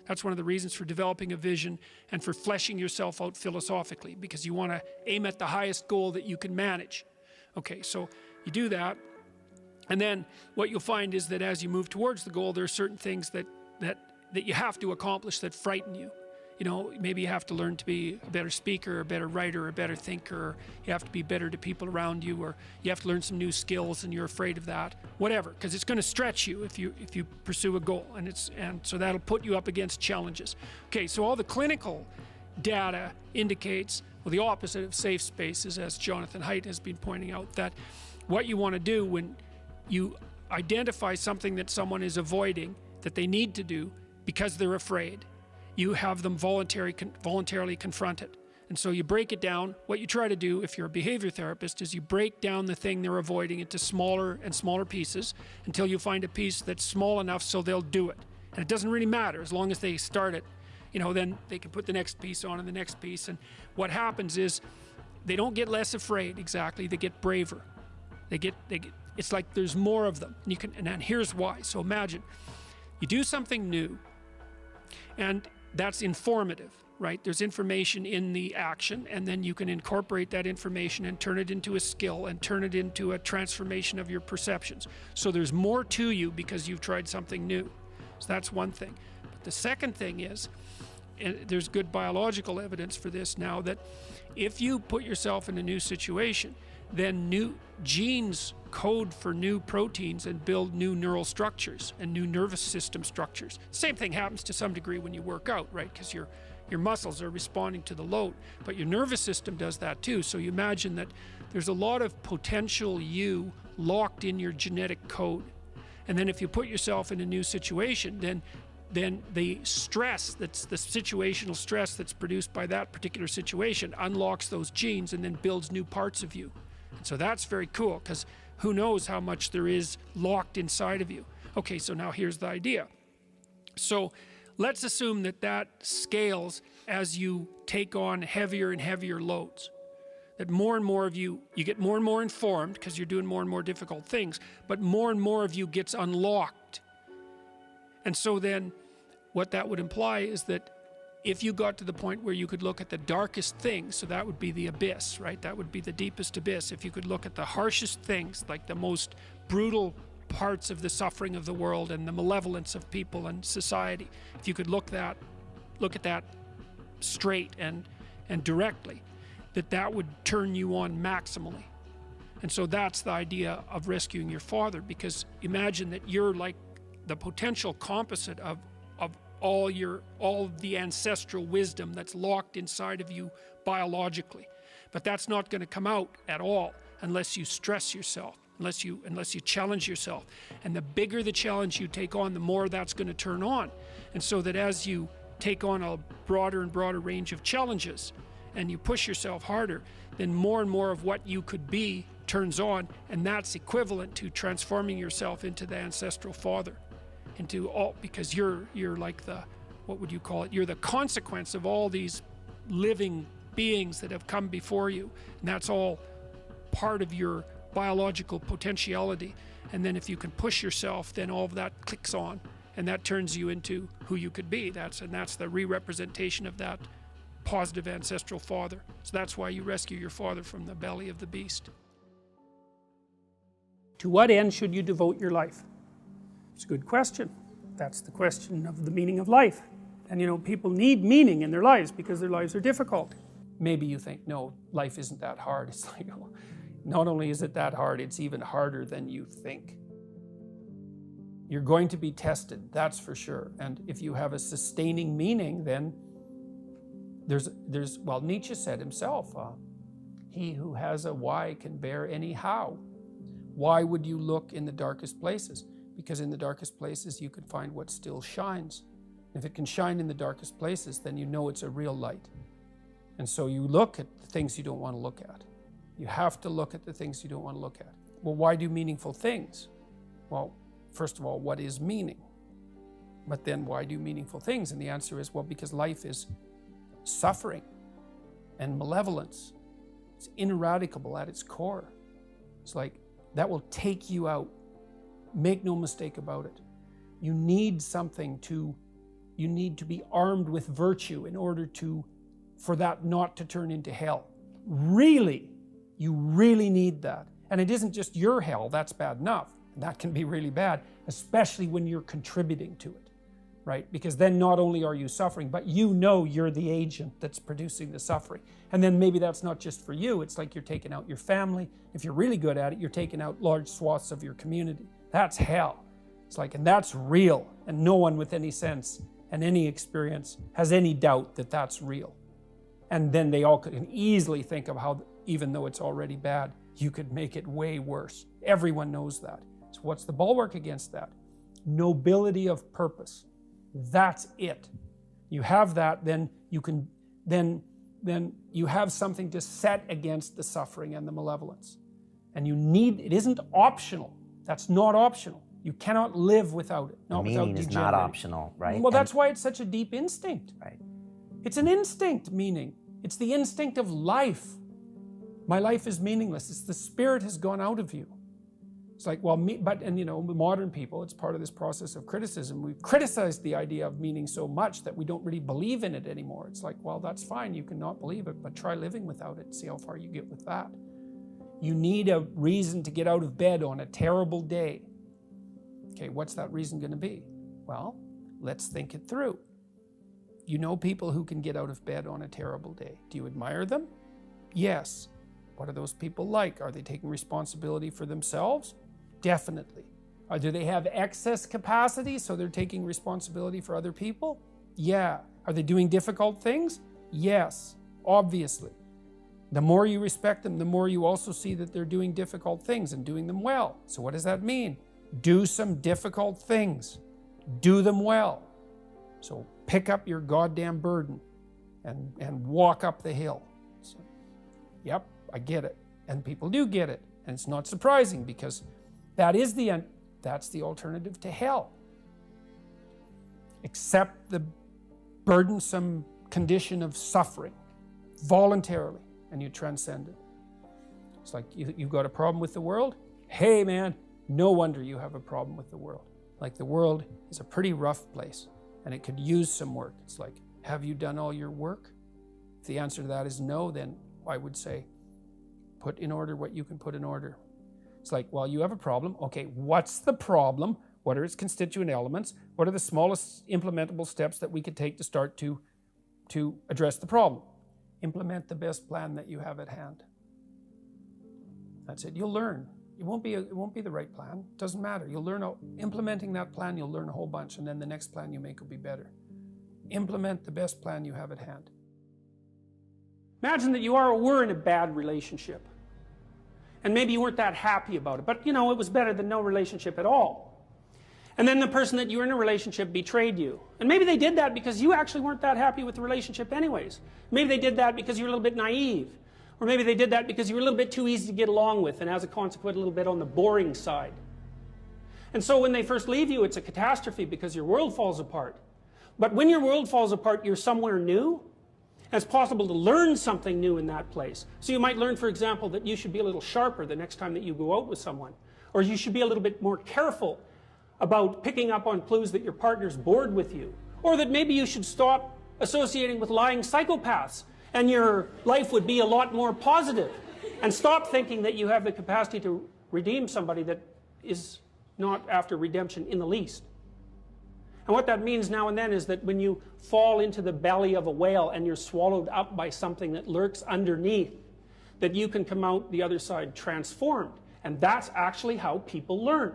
that's one of the reasons for developing a vision and for fleshing yourself out philosophically, because you want to aim at the highest goal that you can manage. Okay, so you do that, and then what you'll find is that as you move towards the goal, there are certain things that you have to accomplish that frighten you. You know, maybe you have to learn to be a better speaker, a better writer, a better thinker, or you have to be better to people around you, or you have to learn some new skills and you're afraid of that, whatever, because it's going to stretch you if you pursue a goal, and so that'll put you up against challenges. Okay, so all the clinical data indicates, well, the opposite of safe spaces, as Jonathan Haidt has been pointing out, that what you want to do when you identify something that someone is avoiding that they need to do because they're afraid, you have them voluntarily confront it. And so you break it down. What you try to do if you're a behavior therapist is you break down the thing they're avoiding into smaller and smaller pieces until you find a piece that's small enough so they'll do it. And it doesn't really matter as long as they start it, you know, then they can put the next piece on and the next piece. And what happens is they don't get less afraid exactly, they get braver. They get it's like there's more of them. And here's why. So imagine you do something new, and that's informative, right? There's information in the action, and then you can incorporate that information and turn it into a skill and turn it into a transformation of your perceptions. So there's more to you because you've tried something new. So that's one thing. But the second thing is, and there's good biological evidence for this now, that if you put yourself in a new situation, then new genes code for new proteins and build new neural structures and new nervous system structures. Same thing happens to some degree when you work out, right? Because your muscles are responding to the load, but your nervous system does that too. So you imagine that there's a lot of potential you locked in your genetic code. And then if you put yourself in a new situation, then the stress, that's the situational stress that's produced by that particular situation, unlocks those genes and then builds new parts of you. And so that's very cool, because who knows how much there is locked inside of you. Okay, so now here's the idea. So let's assume that scales as you take on heavier and heavier loads. That more and more of you get more and more informed because you're doing more and more difficult things, but more and more of you gets unlocked. And so then what that would imply is that if you got to the point where you could look at the darkest things, so that would be the abyss, right? That would be the deepest abyss. If you could look at the harshest things, like the most brutal parts of the suffering of the world and the malevolence of people and society, if you could look at that straight and directly, that would turn you on maximally. And so that's the idea of rescuing your father, because imagine that you're like the potential composite of all the ancestral wisdom that's locked inside of you biologically. But that's not going to come out at all unless you stress yourself, unless you challenge yourself. And the bigger the challenge you take on, the more that's going to turn on. And so that as you take on a broader and broader range of challenges and you push yourself harder, then more and more of what you could be turns on, and that's equivalent to transforming yourself into the ancestral father. Because you're like what would you call it? You're the consequence of all these living beings that have come before you, and that's all part of your biological potentiality. And then if you can push yourself, then all of that clicks on, and that turns you into who you could be. That's the re-representation of that positive ancestral father. So that's why you rescue your father from the belly of the beast. To what end should you devote your life? It's a good question. That's the question of the meaning of life. And you know, people need meaning in their lives because their lives are difficult. Maybe you think, no, life isn't that hard. It's like, well, not only is it that hard, it's even harder than you think. You're going to be tested, that's for sure. And if you have a sustaining meaning, then well, Nietzsche said himself, he who has a why can bear any how. Why would you look in the darkest places? Because in the darkest places you can find what still shines. If it can shine in the darkest places, then you know it's a real light. And so you look at the things you don't want to look at. You have to look at the things you don't want to look at. Well, why do meaningful things? Well, first of all, what is meaning? But then why do meaningful things? And the answer is, well, because life is suffering and malevolence. It's ineradicable at its core. It's like, that will take you out. Make no mistake about it. You need something you need to be armed with virtue in order for that not to turn into hell. Really, you really need that. And it isn't just your hell, that's bad enough. That can be really bad, especially when you're contributing to it, right? Because then not only are you suffering, but you know you're the agent that's producing the suffering. And then maybe that's not just for you, it's like you're taking out your family. If you're really good at it, you're taking out large swaths of your community. That's hell. It's like, and that's real. And no one with any sense and any experience has any doubt that that's real. And then they all can easily think of how, even though it's already bad, you could make it way worse. Everyone knows that. So what's the bulwark against that? Nobility of purpose. That's it. You have that, then you can, then you have something to set against the suffering and the malevolence. And it isn't optional. That's not optional. You cannot live without it. Not without meaning is not optional, right? Well, that's why it's such a deep instinct. Right. It's an instinct, meaning. It's the instinct of life. My life is meaningless. It's the spirit has gone out of you. It's like, well, and you know, modern people, it's part of this process of criticism. We've criticized the idea of meaning so much that we don't really believe in it anymore. It's like, well, that's fine. You can not believe it, but try living without it and see how far you get with that. You need a reason to get out of bed on a terrible day. Okay, what's that reason going to be? Well, let's think it through. You know people who can get out of bed on a terrible day. Do you admire them? Yes. What are those people like? Are they taking responsibility for themselves? Definitely. Do they have excess capacity so they're taking responsibility for other people? Yeah. Are they doing difficult things? Yes, obviously. The more you respect them, the more you also see that they're doing difficult things and doing them well. So what does that mean? Do some difficult things. Do them well. So pick up your goddamn burden and walk up the hill. So, yep, I get it. And people do get it. And it's not surprising because that's the alternative to hell. Accept the burdensome condition of suffering voluntarily and you transcend it. It's like you've got a problem with the world. Hey man, no wonder you have a problem with the world. Like the world is a pretty rough place and it could use some work. It's like, have you done all your work? If the answer to that is no, then I would say, put in order what you can put in order. It's like, well, you have a problem. Okay, what's the problem? What are its constituent elements? What are the smallest implementable steps that we could take to start to address the problem? Implement the best plan that you have at hand. That's it. You'll learn. It won't be the right plan. It doesn't matter. You'll learn, implementing that plan, you'll learn a whole bunch, and then the next plan you make will be better. Implement the best plan you have at hand. Imagine that you were in a bad relationship. And maybe you weren't that happy about it, but you know, it was better than no relationship at all. And then the person that you were in a relationship betrayed you. And maybe they did that because you actually weren't that happy with the relationship anyways. Maybe they did that because you were a little bit naive. Or maybe they did that because you were a little bit too easy to get along with and as a consequence a little bit on the boring side. And so when they first leave you, it's a catastrophe because your world falls apart. But when your world falls apart, you're somewhere new. And it's possible to learn something new in that place. So you might learn, for example, that you should be a little sharper the next time that you go out with someone. Or you should be a little bit more careful about picking up on clues that your partner's bored with you. Or that maybe you should stop associating with lying psychopaths and your life would be a lot more positive. And stop thinking that you have the capacity to redeem somebody that is not after redemption in the least. And what that means now and then is that when you fall into the belly of a whale and you're swallowed up by something that lurks underneath, that you can come out the other side transformed. And that's actually how people learn.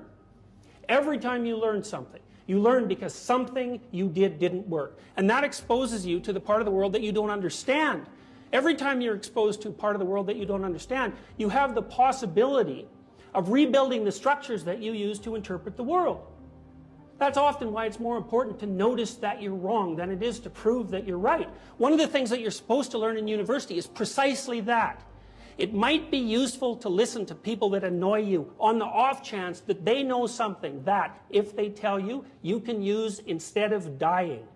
Every time you learn something, you learn because something you did didn't work. And that exposes you to the part of the world that you don't understand. Every time you're exposed to a part of the world that you don't understand, you have the possibility of rebuilding the structures that you use to interpret the world. That's often why it's more important to notice that you're wrong than it is to prove that you're right. One of the things that you're supposed to learn in university is precisely that. It might be useful to listen to people that annoy you on the off chance that they know something that, if they tell you, you can use instead of dying.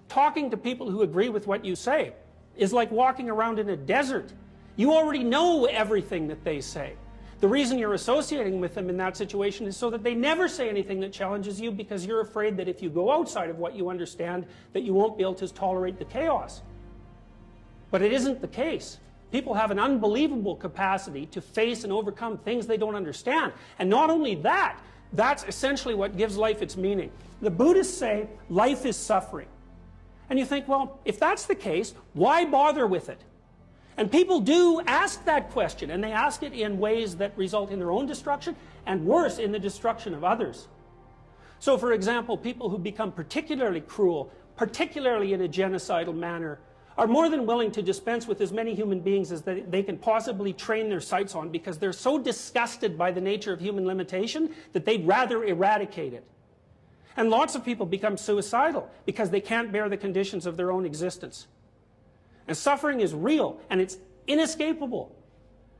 Talking to people who agree with what you say is like walking around in a desert. You already know everything that they say. The reason you're associating with them in that situation is so that they never say anything that challenges you, because you're afraid that if you go outside of what you understand, that you won't be able to tolerate the chaos. But it isn't the case. People have an unbelievable capacity to face and overcome things they don't understand. And not only that, that's essentially what gives life its meaning. The Buddhists say life is suffering. And you think, well, if that's the case, why bother with it? And people do ask that question, and they ask it in ways that result in their own destruction, and worse, in the destruction of others. So, for example, people who become particularly cruel, particularly in a genocidal manner, are more than willing to dispense with as many human beings as they can possibly train their sights on, because they're so disgusted by the nature of human limitation that they'd rather eradicate it. And lots of people become suicidal because they can't bear the conditions of their own existence. And suffering is real, and it's inescapable.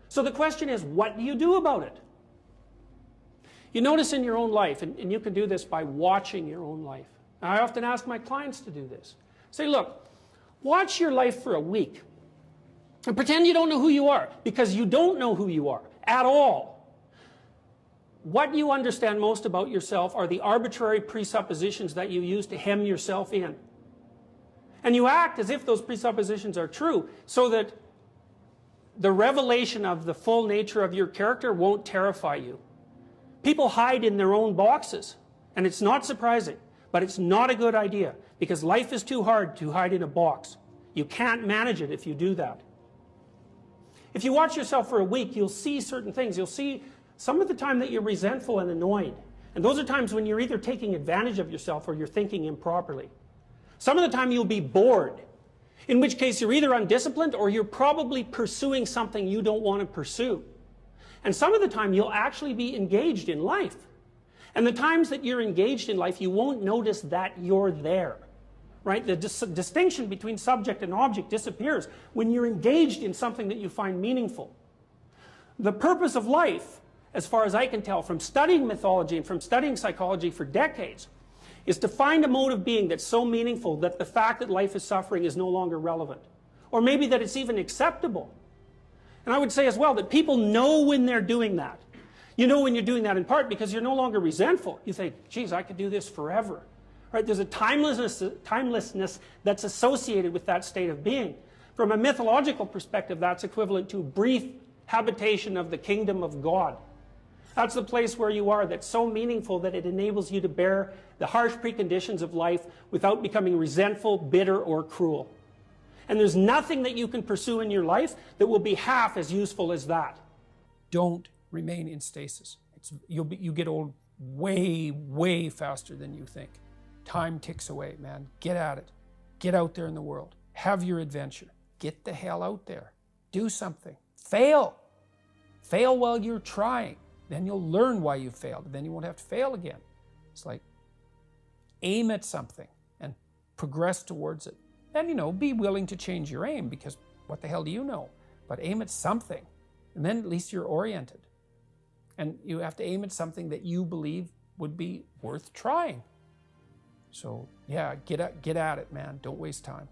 So the question is, what do you do about it? You notice in your own life, and you can do this by watching your own life. Now, I often ask my clients to do this. Say, look, watch your life for a week and pretend you don't know who you are, because you don't know who you are at all. What you understand most about yourself are the arbitrary presuppositions that you use to hem yourself in. And you act as if those presuppositions are true, so that the revelation of the full nature of your character won't terrify you. People hide in their own boxes, and it's not surprising, but it's not a good idea, because life is too hard to hide in a box. You can't manage it if you do that. If you watch yourself for a week, you'll see certain things. You'll see some of the time that you're resentful and annoyed. And those are times when you're either taking advantage of yourself or you're thinking improperly. Some of the time you'll be bored, in which case you're either undisciplined or you're probably pursuing something you don't want to pursue. And some of the time you'll actually be engaged in life. And the times that you're engaged in life, you won't notice that you're there. Right? The distinction between subject and object disappears when you're engaged in something that you find meaningful. The purpose of life, as far as I can tell from studying mythology and from studying psychology for decades, is to find a mode of being that's so meaningful that the fact that life is suffering is no longer relevant. Or maybe that it's even acceptable. And I would say as well that people know when they're doing that. You know when you're doing that in part because you're no longer resentful. You think, geez, I could do this forever. Right? There's a timelessness that's associated with that state of being. From a mythological perspective, that's equivalent to brief habitation of the kingdom of God. That's the place where you are that's so meaningful that it enables you to bear the harsh preconditions of life without becoming resentful, bitter, or cruel. And there's nothing that you can pursue in your life that will be half as useful as that. Don't remain in stasis. You get old way, way faster than you think. Time ticks away, man. Get at it. Get out there in the world. Have your adventure. Get the hell out there. Do something. Fail. Fail while you're trying. Then you'll learn why you failed. Then you won't have to fail again. It's like aim at something and progress towards it. And, be willing to change your aim, because what the hell do you know? But aim at something, and then at least you're oriented. And you have to aim at something that you believe would be worth trying. So, yeah, get at it, man. Don't waste time.